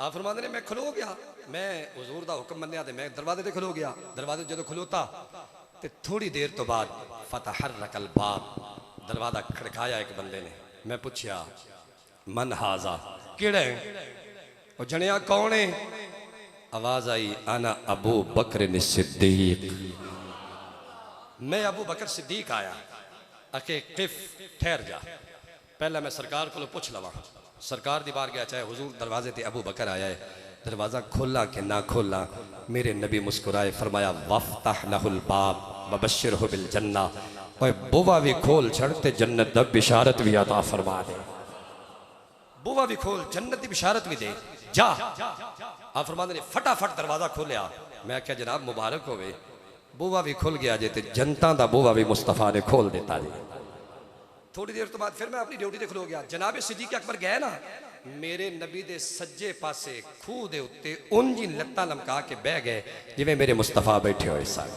Speaker 1: आप फरमाते ने मैं खलो गया, मैं हुजूर का हुक्म मन्या तो मैं दरवाजे ते खलो गया। दरवाजे जो खलोता तो थोड़ी देर तो बाद फतहर्रकल बाब, दरवाजा खड़काया एक बंदे ने। मैं पूछया मन हाजा, किहड़ा है? वो जनिया कौन है? आवाज आई आना अबू बकर सिद्दीक, मैं अबू बकर सिद्दीक आया। आके किफ ठहर जा, पहला मैं सरकार को पूछ लवा। सरकार दी बार गया, चाहे हुजूर दरवाजे ते अबू बकर आया है, दरवाजा खोला कि ना खोला? मेरे नबी मुस्कुराए, फरमाया वफ्तह लहुल बाब वबश्शिरहु बिल जन्ना, ओए बुवा भी खोल छड़ते जन्नत दा बिशारत भी अता फरमा दे। बुआ भी खोल जन्नत की बिशारत भी दे जा। आप फरमाते ने फटाफट दरवाजा खोलिया। मैं क्या जनाब मुबारक होवे, बुआ भी खुल गया जे ते जनता दा बुआ भी मुस्तफा ने खोल देता जी। थोड़ी देर तो बाद फिर मैं अपनी ड्यूटी ते खलो गया। जनाब सिद्दीक अकबर गए ना, मेरे नबी दे सज्जे पासे खूह दे उत्ते उंज ही लत्तां लमका के बह गए जिवें मेरे मुस्तफा बैठे हुए सन।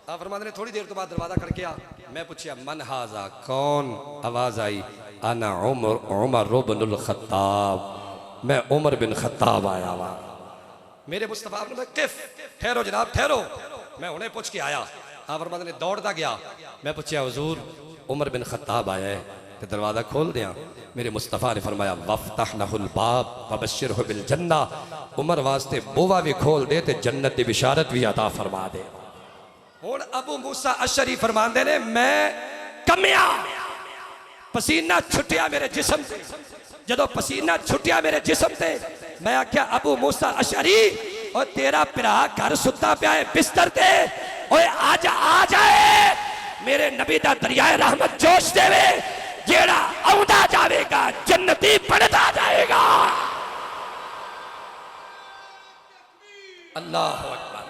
Speaker 1: आप फरमाते ने थोड़ी देर तो बाद दरवाजा खड़किया। मैं पूछया मन हाजा, कौन? आवाज आई आना उमर बिन खत्ताब, मैं उमर बिन खत्ताब आया हुआ। मेरे मुस्तफा ने किफ ठहरो जनाब ठहरो, मैं उन्हें पूछ के आया। आप फरमाते ने दौड़ता गया। मैं पूछया हुजूर उमर बिन खत्ताब आया है तो दरवाजा खोल दिया। मेरे मुस्तफा ने फरमाया वफ्तह लहुल बाब वबश्शिरहु बिल जन्ना, उमर वास्ते बुआ भी खोल दे ते जन्नत की बिशारत भी अता फरमा दे। हुण अबू मूसा अशरी फरमांदे ने मैं कमिया, पसीना छुटिया मेरे जिस्म से। जदों पसीना छुटिया मेरे जिस्म से, मैं आख्या अबू मूसा अशरी और तेरा भरा घर सुता पिया है बिस्तर ते, ओए आज आ जाए मेरे नबी दा दरियाए रहमत जोश देवे, जेड़ा आउंदा जावेगा जन्नती बनता जाएगा। अल्लाह अकबर,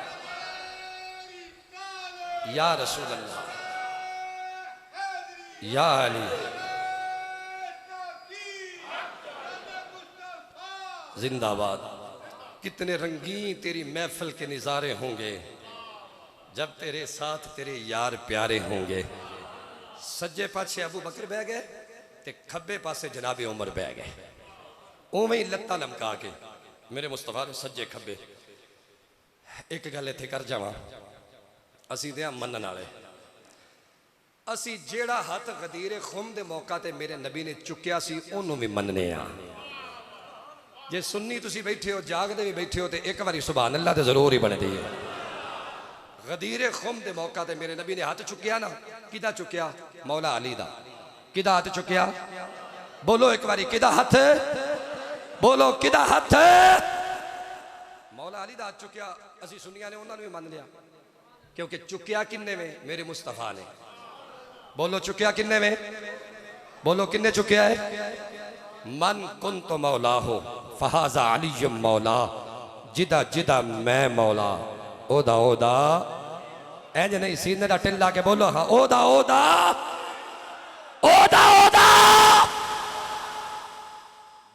Speaker 1: या रसूल अल्लाह, या अली, जिंदाबाद। कितने रंगीन तेरी महफिल के नज़ारे होंगे जब तेरे साथ तेरे यार प्यारे होंगे। सज्जे पासे अबू बकर बह गए ते खब्बे पासे जनाबे उमर बह गए। उवें ही लत्तां लमका के मेरे मुस्तफा ने सज्जे खब्बे। एक गल इत्थे कर जावां, असीं ते मनण वाले, असीं जेड़ा हथ गदीरे खुम दे मौका ते मेरे नबी ने चुक्या सी ओनू भी मनने आ। जे सुन्नी तुसी बैठे हो जागदे भी बैठे हो तो एक बारी सुभान अल्लाह तो जरूर ही बनती है। गदीरे खुम दे मौका ते मेरे नबी ने हाथ चुकिया ना, किदा चुकिया? मौला अली दा। किदा हाथ चुकिया? बोलो एक बारी किदा हाथ, बोलो किदा हाथ? मौला अली दा हाथ चुकिया। असी सुनिया ने उन्होंने भी मान लिया, क्योंकि चुकिया किन्ने में? मेरे मुस्तफा ने। बोलो चुकिया किन्ने में? बोलो किन्ने चुकिया है? मन कुन तो मौला हो फहाजा अली मौला, जिदा जिदा मैं मौला ओदा ओदा। ऐज नहीं सीने का टिल ला के बोलो हाँ, ओदा ओदा ओदा ओदा,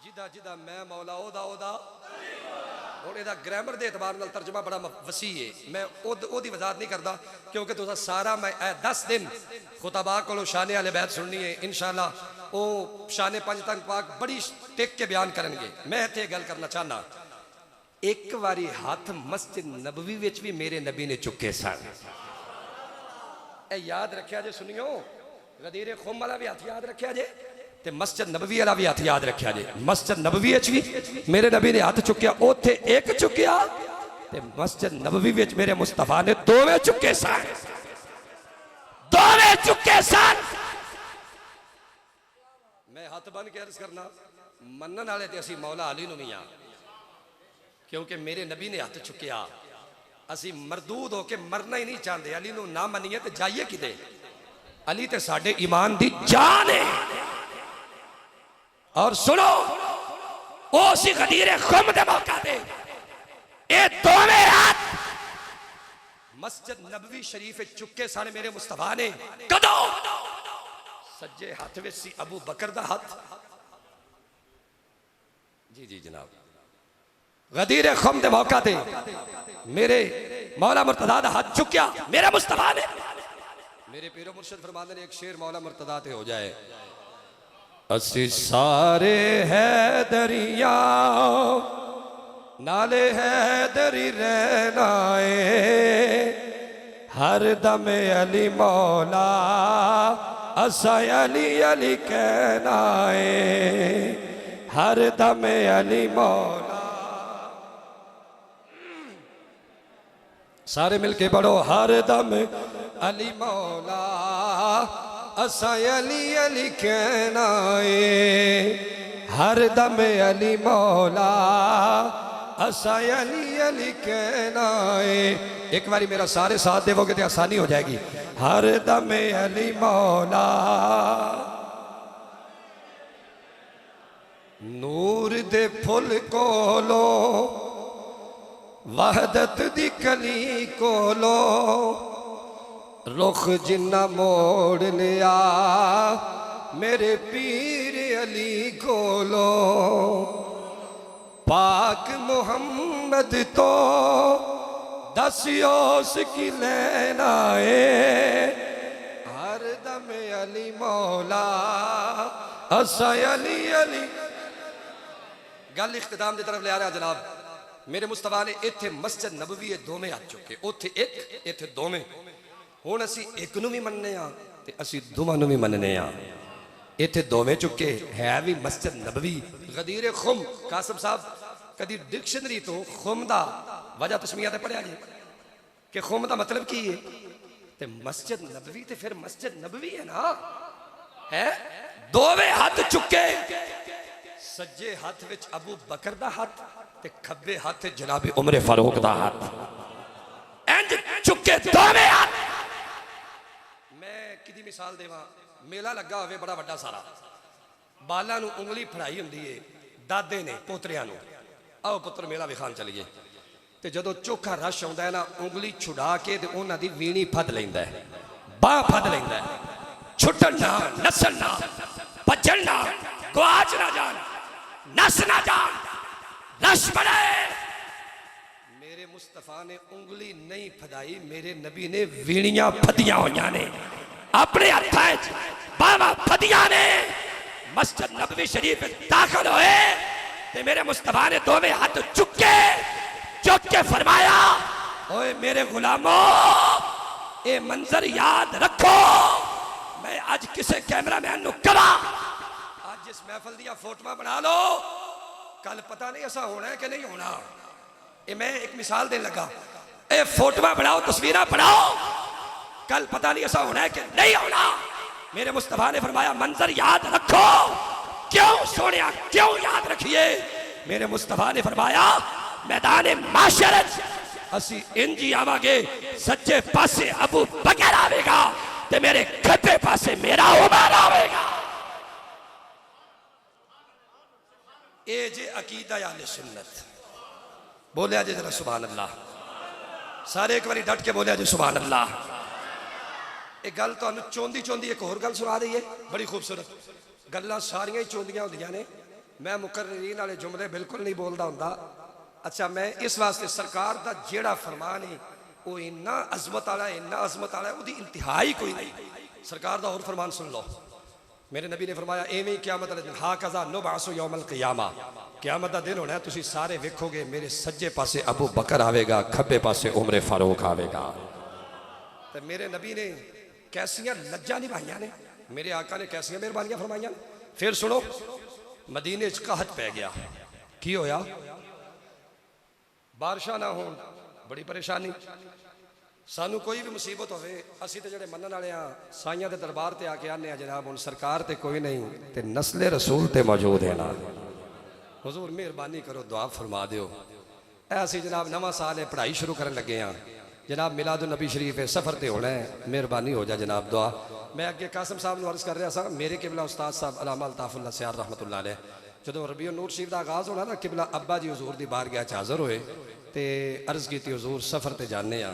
Speaker 1: जिदा जिदा मैं मौला ओदा ओदा। और ਇਹਦਾ ग्रामर के एतबार नाल तर्जमा बड़ा वसी है। मैं ओदी वजाहत नहीं करता क्योंकि तुसा सारा मैं 10 दिन खुतबा को शाने वाले बैत सुननी है। इंशाअल्लाह वो शाने पंज तंग पाक बड़ी टेक के बयान करेंगे। मैं इत्थे गल करना चाहना, एक बारी हाथ मस्जिद नबवी विच भी मेरे नबी ने चुके सन। ए याद रखिया जे सुनियो, गदीरे खुम वाला भी हाथ याद रखिया जे, ते मस्जिद नबवी वाला भी हाथ याद रखिया जे। मस्जिद नबवी विच भी मेरे नबी ने हाथ चुकिया, ओथे एक चुकिया ते मस्जिद नबवी विच मेरे मुस्तफा ने दोवें चुके सन, दोवें चुके सन। मैं हाथ बन के अर्ज करना, मनन वाले ते असी मौला अली नूं भी हां, क्योंकि मेरे नबी ने हाथ चुकिया। असी मरदूद होके मरना ही नहीं चाहते, अली नूं ना मनीए ते जाइए किते। अली ते साडे ईमान दी जान है। और सुनो, उसी गदीरे खुम दे मौका ते ए दोवें हाथ मस्जिद नबवी शरीफ चुके सन मेरे मुस्तफा ने। कदों? सज्जे हाथ विच सी अबू बकर दा हाथ। जी जी जनाब, गदीरे खुम दे मौका ते मेरे मौला मुर्तदा दा हाथ चुकिया मेरे मुस्तफा ने। मेरे पीरो मुर्शिद फरमाते ने एक शेर मौला मुर्तदा ते हो जाए, असी सारे है दरिया नाले है दरी रहनाए, हर दम अली मौला असा अली अली कहनाए, हर दम अली मौला। सारे मिलके पढ़ो, हर दम अली मौला असा अली अली कहनाए, हर दम अली मौला असा अली अली कहनाए। एक बारी मेरा सारे साथ देवोगे तो आसानी हो जाएगी। हर दम अली मौला, नूर दे फुल कोलो वहदत दी कली कोलो, रुख जिन्ना मोड़ लिया मेरे पीर अली कोलो, पाक मुहम्मद तो दसियो उसकी लेना है, हर दम अली मौला असा अली अली। गल इख्तिताम की तरफ ले आ रहा जनाब। मेरे मुस्तफा ने इत्थे मस्जिद नबवी दोवें हाथ चुके, उथे एक इत्थे दोवें। हुण असी एक नूं भी मनने आ ते असी दोवां नूं भी मनने आ। इत्थे दोवें चुके है भी मस्जिद नबवी। गदीरे खुम, कासिम साहब कदी डिक्शनरी तो खुम दा वजह तस्मीया ते पढ़िया जी कि खुम दा मतलब की है? ते मस्जिद नबवी ते फिर मस्जिद नबवी है ना, है। दोवें हाथ चुके, सज्जे हाथ विच अबू बकर दा हाथ ते खब्बे हाथ जनाबे उमर फारूक दा हाथ, इंज चुके दोवें हाथ। मैं किदी मिसाल देवां, मेला लगा होवे बड़ा वड्डा सारा, बालां नूं उंगली फड़ाई हुंदी है दादे ने पोतरियां नूं, आओ पुत्र मेला विखान चलीए। ते जदों चोखा रश आउंदा है ना, उंगली छुड़ा के ते उन्हां दी वीणी फद लैंदा है, बाह फद लैंदा है। छुट्टन ना, नसन ना, भज्जन ना, गुआच ना जान, नस ना जान, रश बड़े। मेरे मुस्तफा ने उंगली नहीं फदाई, मेरे नबी ने वीणियां फदियां होइयां ने अपने हत्थां च, बावां फदियां ने। मस्जिद नबवी शरीफ दाखिल होए ते मेरे मुस्तफा ने दोवें हाथ चुके, चुक के फरमाया, ओए मेरे गुलामों, ये मंजर याद रखो। मैं आज किसे कैमरामैन नूं कहा, आज इस महफिल दियां फोटोआं बना लो, कल पता नहीं ऐसा होना है कि नहीं होना। ये मैं एक मिसाल देने लगा, ए फोटोआं बनाओ, तस्वीरें बनाओ, कल पता नहीं ऐसा होना है कि नहीं होना। मेरे मुस्तफा ने फरमाया मंजर याद रखो। क्यों सोनिया, क्यों याद रखिए? मेरे मुस्तफा ने फरमाया मैदान माशरत असी इंजी आवांगे, सच्चे पासे अबू बकर आवेगा ते मेरे खब्बे पासे मेरा उमर आवेगा। ए जे अकीदा अहले सुन्नत। बोलिया जे जरा सुभान अल्लाह, सारे एक बारी डट के बोलिया जे सुभान अल्लाह। एक गल तुहानू चौंदी चौंदी एक होर गल सुना दईए, बड़ी खूबसूरत। गल्लां सारियां ही चौंदियां होंदियां ने, मैं मुकर्ररीन वाले जुमले बिल्कुल नहीं बोलदा हुंदा। अच्छा, मैं इस वास्ते सरकार दा जेड़ा फरमान है वो इन्ना अजमत वाला है, इन्ना अजमत वाला है, उसकी इंतहा ही कोई नहीं। सरकार दा और फरमान सुन लो। मेरे नबी ने फरमाया एवें क़यामत वाले दिन, हा कज़ा नुबअसु यौमल क़ियामा, क़यामत दा दिन होना है, तुसी सारे वेखोगे मेरे सज्जे पासे अबू बकर आवेगा, खब्बे पासे उमर फारूक आवेगा। तो मेरे नबी ने कैसियां लज्जा निभाइया ने, मेरे आका ने कैसियां मेहरबानियां फरमाइया। फिर सुनो, मदीने च कहत पै गया। की होया? बारिशां ना हो, बड़ी परेशानी। सानू कोई भी मुसीबत होवे, असी तो जेडे मनन वाले हाँ, साइयां दे दरबार ते आके आने जनाब हुण सरकार ते कोई नहीं ते नस्ले रसूल ते मौजूद है ना। हुजूर मेहरबानी करो, दुआ फरमा दियो। ऐसी जनाब नवा साल है, पढ़ाई शुरू करन लगे हैं जनाब, मिलादुन नबी शरीफ है, सफ़र ते होना है, मेहरबानी हो जाए जनाब दुआ। मैं अगे कासम साहब नूं अर्ज़ कर रहा सा, मेरे किबला उस्ताद साहब अल्लामा अल्ताफुल्लाह सियार रहमतुल्लाह अलैह जो रबीउन नूर शरीफ का आगाज़ होना ना, किबला अब्बा जी हजूर की बारगाह च हाज़र होए तो अर्ज़ की हजूर सफ़र ते जाने आ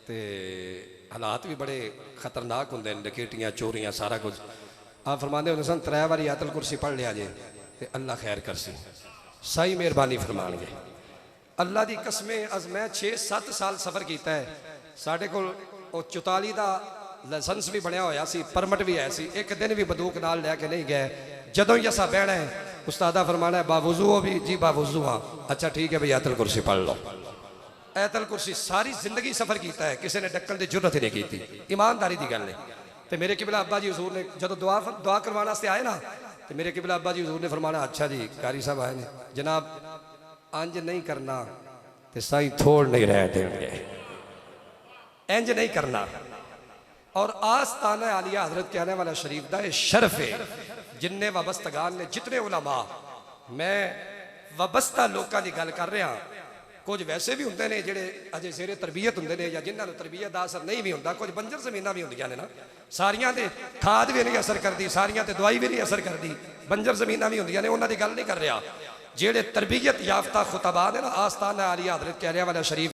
Speaker 1: तो हालात भी बड़े खतरनाक होंगे, डकैतियाँ चोरियाँ सारा कुछ। आप फरमाते होंगे सन 3 बारी आयतल कुर्सी पढ़ लिया जे तो अल्लाह खैर कर सी, सही मेहरबानी फरमाएंगे। अल्लाह की कसमें अज मैं 6-7 साल सफ़र किया है, साढ़े को 44 का लाइसेंस भी बनया होया सी, परमिट भी है सी, एक दिन भी बंदूक नाल लैके नहीं गए। जदों ही असा बहना है उस्तादा फरमाना है बावुजू हो भी जी, बावुजू हाँ, अच्छा ठीक है भाई आयतल कुर्सी पढ़ लो। आयतल कुर्सी सारी जिंदगी सफ़र किया है, किसी ने डक्कन की जरूरत ही नहीं की, ईमानदारी की गल है। तो मेरे किबला अब्बा जी हजूर ने जो दुआ करवाने आए ना, तो मेरे किबला अब्बा जी हजूर ने फरमाना अच्छा जी कारी साहब आए ने जनाब, इंज नहीं करना तो साईं थोड़ नहीं रह देंगे, इंज नहीं करना। और आस्ताना आलिया हजरत के आने वाला शरीफ का शरफ है, जिन्ने वाबस्तगान ने जितने उलमा, मैं वाबस्ता लोगों की गल कर रहा, कुछ वैसे भी होंगे ने जेडे अजे जेरे तरबीयत होंगे ने, या जिन्होंने तरबीयत का असर नहीं भी होंगे, कुछ बंजर जमीन भी होंगे ने ना, सारियां ते खाद भी नहीं असर करती, सारियां ते दवाई भी नहीं असर करती, बंजर जमीन भी होंगे ने, उन्होंने गल नहीं कर रहा। जेडे तरबीयत याफ्ता खुतबा ने ना, आस्ताना आलिया हजरत के आने वाला शरीफ,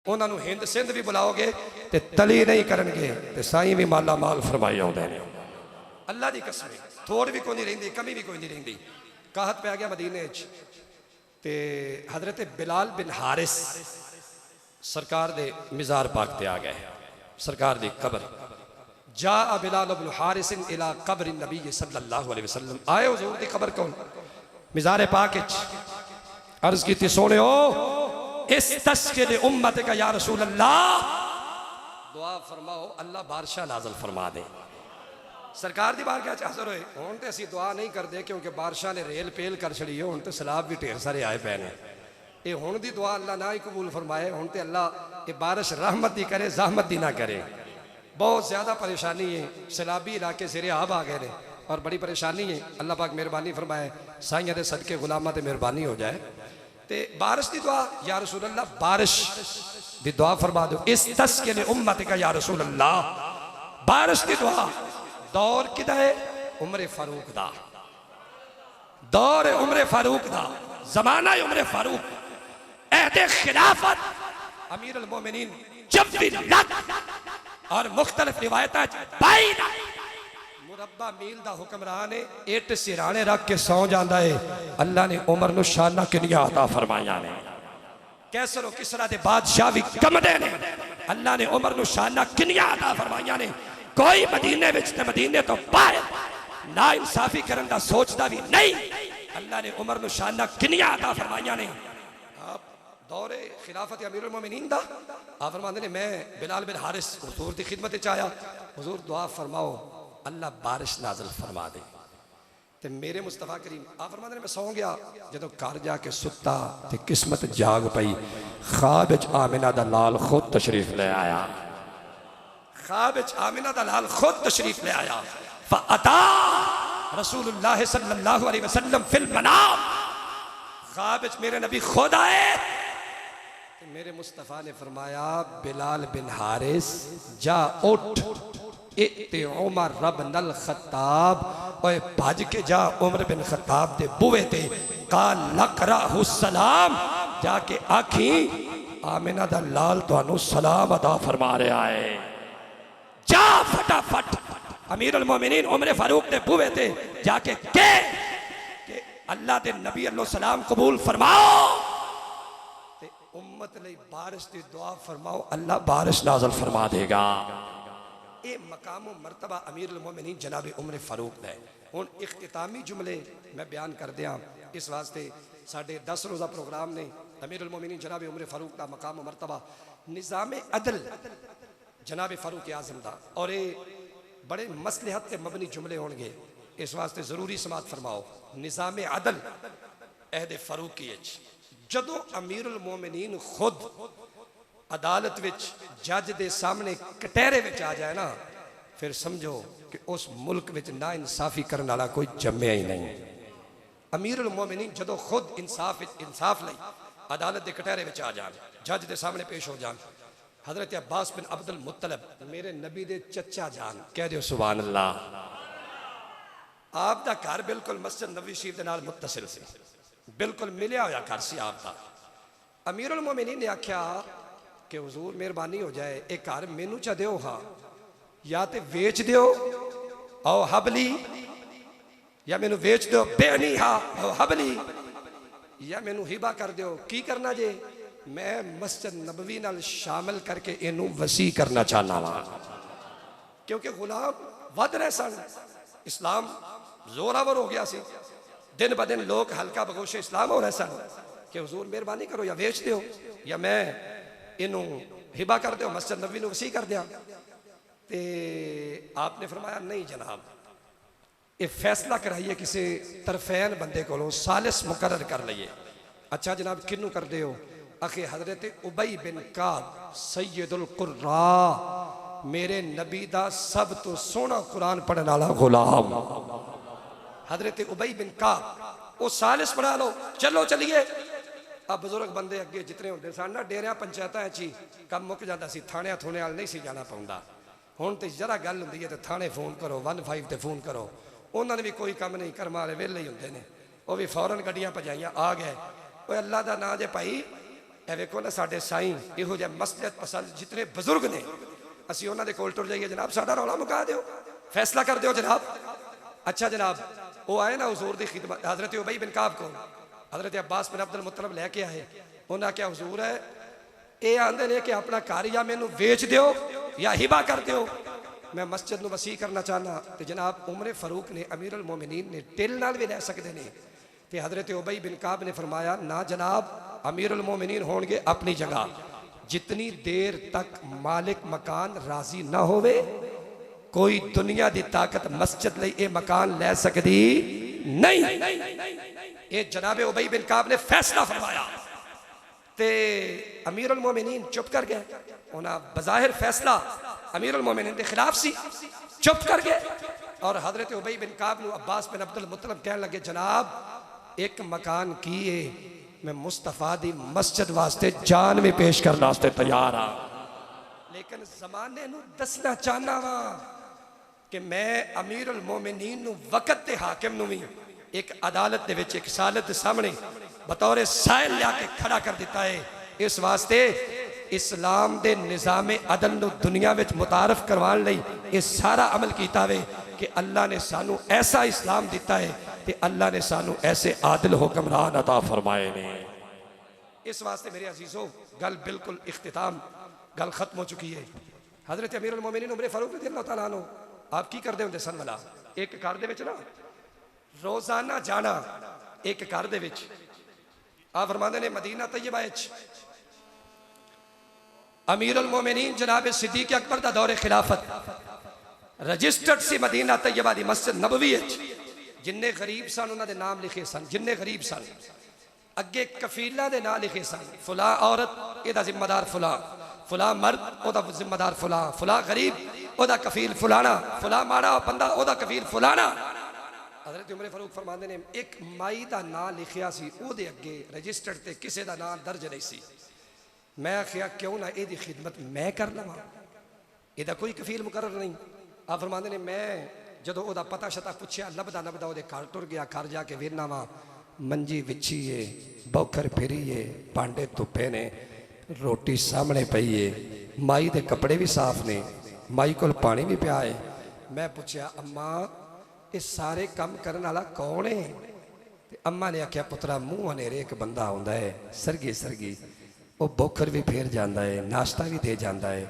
Speaker 1: उन्होंने हिंद सिंध भी बुलाओगे तो तली नहीं करनगे, तो साईं भी माला माल फरमाई आउंदे ने। अल्लाह की कसम, थोड़ भी कोई नहीं रहिंदी, कमी भी कोई नहीं रहिंदी। कहत पै गया मदीने च ते हजरत बिलाल बिन हारिस सरकार दे मिज़ार पाक ते आ गए, सरकार दी कब्र। जा बिलाल बिन हारिस इला कब्र नबी सल्लल्लाहु अलैहि वसल्लम, आए हुजूर दी कब्र को मिज़ार पाक च, अर्ज की सोने हो इस तस्किर उम्मत का या रसूल अल्लाह, दुआ फरमाओ अल्लाह बारिशा नाज़िल फरमा दे। सरकार की बारगाह च हाज़र होए, हुण ते असीं दुआ नहीं करते क्योंकि बारिशा ने रेल पेल कर छड़ी है, हुण ते सैलाब भी ढेर सारे आए पे ने। ये हुण दी दुआ अल्लाह ना ही कबूल फरमाए, हुण ते अल्लाह ये बारिश रहमत दी करे, ज़हमत दी ना करे। बहुत ज़्यादा परेशानी है, सैलाबी इलाके सिरे आब आ गए हैं और बड़ी परेशानी है। अल्लाह पाक मेहरबानी फरमाए, साइयां दे सदके गुलामां ते मेहरबानी हो जाए। ते बारिश की दुआ या रसूल अल्लाह, बारिश की दुआ फरमा दो, इस तस्किन उम्मत का या रसूल अल्लाह, बारिश की दुआ। दौर किदा है? उमर फारूक दा दौर है, उमर फारूक दा जमाना है, उमर फारूक अहदे खिलाफत अमीर अल मोमिनीन जब भी लग और मुख्तलिफ रिवायत मुरब्बा मील दा हुक्मरान है, इट सिराने रख के सौ जाता है। अल्लाह ने उमर नूं शाना किनिया अता फरमाया ने, कैसर किसरा दे बादशाह भी कमदे ने, अल्लाह ने उमर नूं शाना किनिया अता फरमाया ने। कोई मदीने विच ते मदीने तो बाहर ना इंसाफी करन दा सोचदा भी नहीं, अल्लाह ने उमर नूं शाना किनिया अता फरमाया ने। आप दौरे खिलाफत अमीरुल मोमिनीन दा आप फरमाते ने, मैं बिलाल बिन हारिस हुजूर दी खिदमत च आया, हुजूर दुआ फरमाओ अल्लाह बारिश नाज़िल फरमा दे। ते मेरे मुस्तफा करीम आप फरमाते ने, मैं सौ गया, जदों घर जाके सुता ते किस्मत जाग पई, ख्वाब विच आमिना दा लाल खुद तशरीफ ले आया, ख्वाब विच आमिना दा लाल खुद तशरीफ ले आया। फअता रसूलुल्लाह सल्लल्लाहु अलैहि वसल्लम फिल मनाम, ख्वाब विच मेरे नबी खुद आए। मेरे मुस्तफा ने फरमाया, बिलाल बिन हारिस जा उठ, इत्ते उमर रबनल खत्ताब, ओए भज के जा उमर बिन खत्ताब दे बुए ते, काल लकराहु सलाम, जाके आखी आमिना दा लाल तुहानू सलाम अदा फरमा रहा है। जा फटाफट अमीर अल मोमिनीन उमर फारूक दे बुए ते जाके के अल्लाह दे नबी अल्लाह सलाम कबूल फरमाओ ते उम्मत लई बारिश दी दुआ फरमाओ, अल्लाह बारिश नाज़िल फरमा देगा। ये मकाम मरतबा अमीर अल मोमिनीन जनाब उमर फारूक है। हुण इख्तितामी जुमले मैं बयान कर दिया।
Speaker 3: इस वास्ते साढ़े 10 रोज़ा प्रोग्राम ने अमीरुल मोमिनीन जनाब उमर फारूक का मकाम व मरतबा निज़ाम अदल जनाब फारूक आज़म का और ये बड़े मसलहत के मबनी जुमले होंगे इस वास्ते जरूरी समात फरमाओ। निज़ाम अदल अहद फारूकी जदों अमीरुल मोमिनीन खुद अदालत विच जज के सामने कटहरे विच आ जाए ना फिर समझो कि उस मुल्क विच ना इंसाफी करने वाला कोई जम्मिया ही नहीं। अमीरुल मोमिनीन जदों खुद इंसाफ लई अदालत के कटहरे विच आ जान जज के सामने पेश हो जान। हजरत अब्बास बिन अब्दुल मुत्तलब मेरे नबी दे चचा जान कह दो सुभान अल्लाह। आप दा घर बिल्कुल मस्जिद नबवी शरीफ दे नाल मुत्तसिल सी बिल्कुल मिलिया होया घर सी आप दा। अमीरुल मोमिनीन ने आख्या कि हुजूर मेहरबानी हो जाए एक घर मैनू चा दियो हाँ या तो वेच दियो आओ हबली या मैनू वेच दो बेनी हाँ आओ हबली या मैनू हिबा कर दियो की करना जे मैं मस्जिद नबवी नाल शामिल करके इनू वसी करना चाहना वा क्योंकि गुलाम वध रहे सन इस्लाम जोरावर हो गया सी दिन ब दिन लोग हल्का बगोशे इस्लाम हो रहे सन कि हुजूर मेहरबानी करो या वेच दो या मैं इनू हिबा कर दो मस्जिद नबवी नू वसी कर दिया। ते आपने फरमाया नहीं जनाब ये फैसला कराइए किसी तरफैन बंदे को सालिस मुकर्रर कर लीए। अच्छा जनाब किनू कर दे हो आखिर हजरत उबई बिन काब सैयदुल कुर्रा मेरे नबी दा सब तो सोना कुरान पढ़ने वाला गुलाम हजरत उबई बिन काब वो सालिस बना लो चलो चलिए। अब बुजुर्ग बंदे अगे जितने होंगे सन ना डेरिया पंचायतों ही कम मुक जाता सी थाने थोने वाल नहीं सी जाना पाउंदा। हुण तो जरा गल हुंदी है तो थाने फोन करो 15 ते फोन करो उन्होंने भी कोई काम नहीं कर्म वाले वेले ही होंगे ने वो भी फौरन गड्डियां भजाइयां आ गए। वो अल्लाह का नाम जे भाई ए वेखो ना साडे साईं इहो जिहा मसलहत पसंद जितने बुजुर्ग ने असीं उन्हां दे कोल टुर जाइए जनाब साडा रौला मुका दिओ फैसला कर दिओ जनाब। अच्छा जनाब वो आए ना हुजूर दी खिदमत हजरत उबई बिन काब को हजरत अब्बास बिन अब्दुल मुत्तलब लैके आए उन्हें आख्या हुजूर है ये आंदे ने कि अपना घर या मैनू वेच दिओ या हिबा कर दिओ मैं मस्जिद नू वसी करना चाहना। तो जनाब उमर फारूक ने अमीरुल मोमिनीन ने टिल नाल भी लै सकते हैं तो हजरत उबई बिन काब ने फरमाया ना जनाब अमीरुल मोमिनीन होंगे अपनी जगह जितनी देर तक मालिक मकान राजी ना होवे कोई दुनिया की ताकत मस्जिद लई ये मकान लै सकती नहीं। ये जनाब उबई बिन काब ने फैसला फरमाया ते अमीरुल मोमिनीन चुप कर गए। उन्हें बज़ाहिर फैसला अमीरुल मोमिनीन के खिलाफ सी चुप कर गए और हजरत उबई बिन काब नू अब्बास बिन अब्दुल मुत्तलब कहने लगे जनाब एक मकान की मैं मुस्तफा दी मस्जिद वास्ते जान भी पेश करने वास्ते तैयार हाँ लेकिन जमाने नू दसना चाहना वा कि मैं अमीरुल मोमिनीन नू वक़्त ते हाकिम नू भी एक अदालत दे विच एक सालत दे सामने बतौर साहिल लिया के खड़ा कर दिता है। इस वास्ते इस्लाम दे निज़ाम अदल नू दुनिया विच मुतारफ करवाने लई ये सारा अमल कीता वे कि अल्लाह ने सानू ऐसा इस्लाम दिता है कि अल्लाह ने सानू ऐसे आदिल हुक्मरान अता फरमाए ने। इस वास्ते मेरे अजीजों गल बिल्कुल इख्तिताम गल खत्म हो चुकी है। हजरत अमीरुल मोमिनीन उमर फारूक रज़ियल्लाहु तआला अन्हु आप की करते होंगे सन वाला एक घर दे विच ना रोजाना जाना एक घर दे विच आप फरमाते ने मदीना तैयबा अमीरुल मोमिनीन जनाब सिद्दीक अकबर दा दौरे खिलाफत रजिस्टर्ड सी मदीना तैयबा दी मस्जिद नबवी जिन्ने गरीब सन उन्होंने नाम लिखे सन जिन्ने गरीब सन अगे कफीला दे नाम लिखे सन फुला औरत एदा जिम्मेदार फुला फुला मर्द ओदा जिम्मेदार फुला फुला गरीब ओदा कफील फुलाना फुला माड़ा बंदा ओदा कफील फुलाना। हजरत उमर फारूक फरमाते ने एक माई का नाम लिखिया सी ओदे अगे रजिस्टर्ड ते किसी का नाम दर्ज नहीं सी। मैं आखिया क्यों ना एदी खिदमत मैं कर लवां एदा कोई कफील मुकर्रर नहीं। आप फरमाते ने मैं जदों ओदा पता शता पुछया लभदा लभदा ओदे घर टुर गया घर जाके वेरना वा मंजी विछी है बौखर फिरी है भांडे धुप्पे ने रोटी सामने पई है माई दे कपड़े भी साफ ने माई कोल पानी भी पिया है। मैं पूछया अम्मा ये सारे काम करने वाला कौन है? ते अम्मा ने आख्या पुत्रा मुँह अनेरे एक बंदा आउंदा है सरगी सरगी वो बौखर भी फेर जाता है नाश्ता भी दे जाता है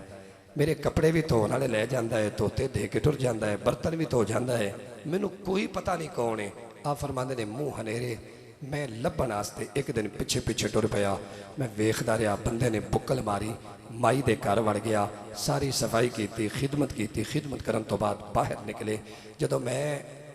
Speaker 3: मेरे कपड़े भी धोने वाले लै जाता है धोते दे के टुर जाता है बर्तन भी धो जाता है मैनू कोई पता नहीं कौन है। आप फरमाते ने मुँह हनेरे मैं लभण वास्ते एक दिन पिछे पिछे टुर पिया। मैं वेखदा रहा, बंदे ने बुक्कल मारी, माई दे घर वड़ गया, सारी सफाई की, खिदमत करन तो बाद बाहर निकले। जदों मैं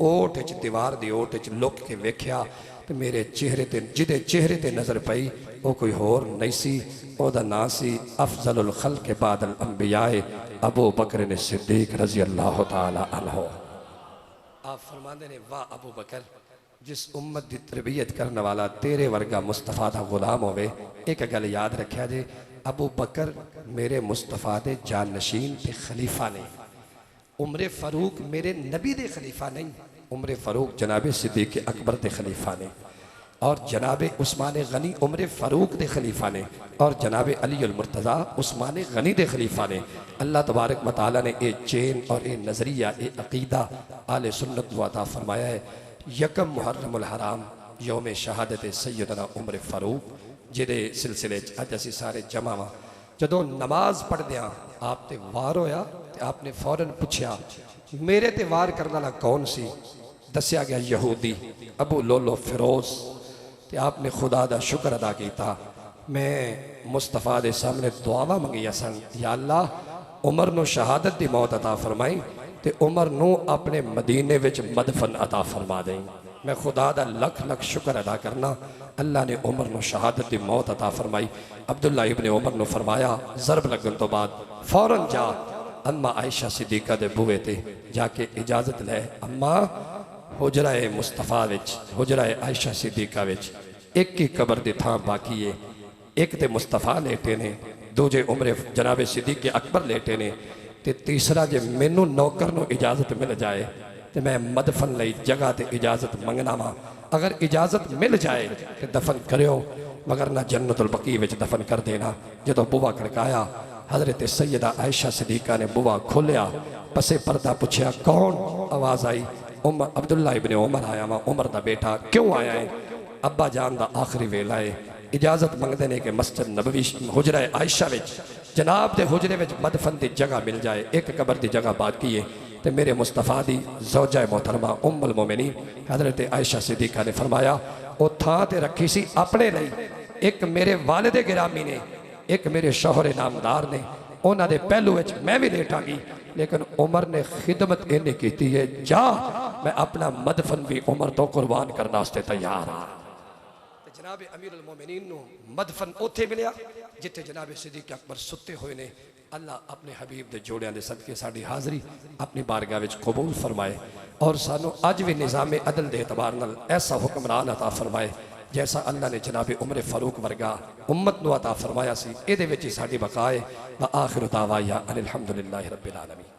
Speaker 3: ओट च दीवार दी ओट च लुक के वेख्या तो मेरे चेहरे ते जिदे चेहरे ते नज़र पई वो कोई होर नहीं सी, ओदा नाम सी अफजलुल खल्क़ बादल अंबियाए अबू बकर ने सिद्दीक रज़ी अल्लाह तआला अन्हु। आप फरमाते ने वाह अबू बकर, जिस उम्मत की तरबियत करने वाला तेरे वर्गा मुस्तफा का गुलाम होवे। एक गल याद रखा जे, अबू बकर मेरे मुस्तफा के जानशीन ते खलीफा नहीं। उमर फारूक मेरे नबी दे खलीफा नहीं। उमर फारूक जनाब सिद्दीक अकबर के खलीफा ने, और जनाब उस्मान गनी उमर फारूक के खलीफा ने, और जनाब अली अल मुर्तज़ा उस्मान गनी के खलीफा ने। अल्लाह तबारक व तआला ने ये चेन और ये नज़रिया ये अकीदा आले सुन्नत व अता फरमाया है। यकम मुहर्रमुल हराम यौम शहादत सैयदना उमर फारूक, जिहदे सिलसिले अज असीं सारे जमा वा। जदों नमाज पढ़दियां आप ते वार होया ते आपने फौरन पुछया मेरे ते वार करने वाला कौन सी? दस्या गया यहूदी अबू लोलो फिरोज। ते आपने खुदा दा शुक्र अदा किया। मैं मुस्तफा दे सामने दुआवा मंगिया सन, या अल्लाह उमर नूं शहादत दी मौत अता फरमाई ते उमर नूं अपने मदीने विच मदफन अता फरमा दें। मैं खुदा दा लख लख शुक्र अदा करना, अल्लाह ने उमर नूं शहादत दी मौत अता फरमाई। अब्दुल्ला इब्ने उमर नूं फरमाया ज़रब लगन तो बाद फौरन जा अम्मा आयशा सिद्दीका दे बूहे ते जाके इजाजत लै। अम्मा हुजराए मुस्तफा विच, हुजराए आयशा सिद्दीका विच एक ही कबर दी थां बाकी है। एक ते मुस्तफा लेटे ने, दूजे उमर जनाब सिद्दीक अकबर लेटे ने, ते तीसरा जे मैनू नौकर नूं इजाजत मिल जाए तो मैं मदफन लई जगह ते इजाजत मंगना वा। अगर इजाजत मिल जाए तो दफन करियो, मगर ना जन्नतुल बकी विच दफन कर देना। जदों बुआ खड़काया हजरत सैयदा आयशा सिद्दीका ने बुआ खोलिया, पसे पर्दा पूछया कौन? आवाज आई उमर अब्दुल्ला इब्ने उमर आया वा, उमर दा बेटा। क्यों आया है? अब्बा जान दा आखिरी वेला है, इजाजत मंगते ने कि मस्जिद नबवी हुजरा आयशा विच जनाब दे हुजरे विच मदफन की जगह मिल जाए। एक कबर की जगह बाकी है तो मेरे मुस्तफा दी ज़ौजा मोहतरमा उम्मुल मोमिनीन हजरत आयशा सिद्दीका ने फरमाया वो थां ते रखी सी अपने लिए, एक मेरे वालिदे गिरामी ने, एक मेरे शौहरे नामदार ने, उन्होंने दे पहलू विच मैं भी लेटांगी। लेकिन उमर ने खिदमत इन्हें की है, जा मैं अपना मदफन भी उमर तो कुर्बान करने वास्ते तैयार हाँ। जनाब अमीरुल मोमिनीन नूं मदफन उत्थे मिलिया जिथे जनाब सिद्दीक अकबर सुते हुए ने। अल्लाह अपने हबीब दे जोड़ियां दे सदके साडी हाज़री अपनी बारगाह विच कबूल फरमाए और सानू अज भी निज़ामे अदल दे एतबार नाल ऐसा हुक्मरान अता फरमाए जैसा अल्लाह ने जनाब उमर फारूक वर्गा उम्मत नूं अता फरमाया सी। इहदे विच ही साडी बका है। व आखिरु दावाया अनिल हम्दुलिल्लाहि रब्बिल आलमीन।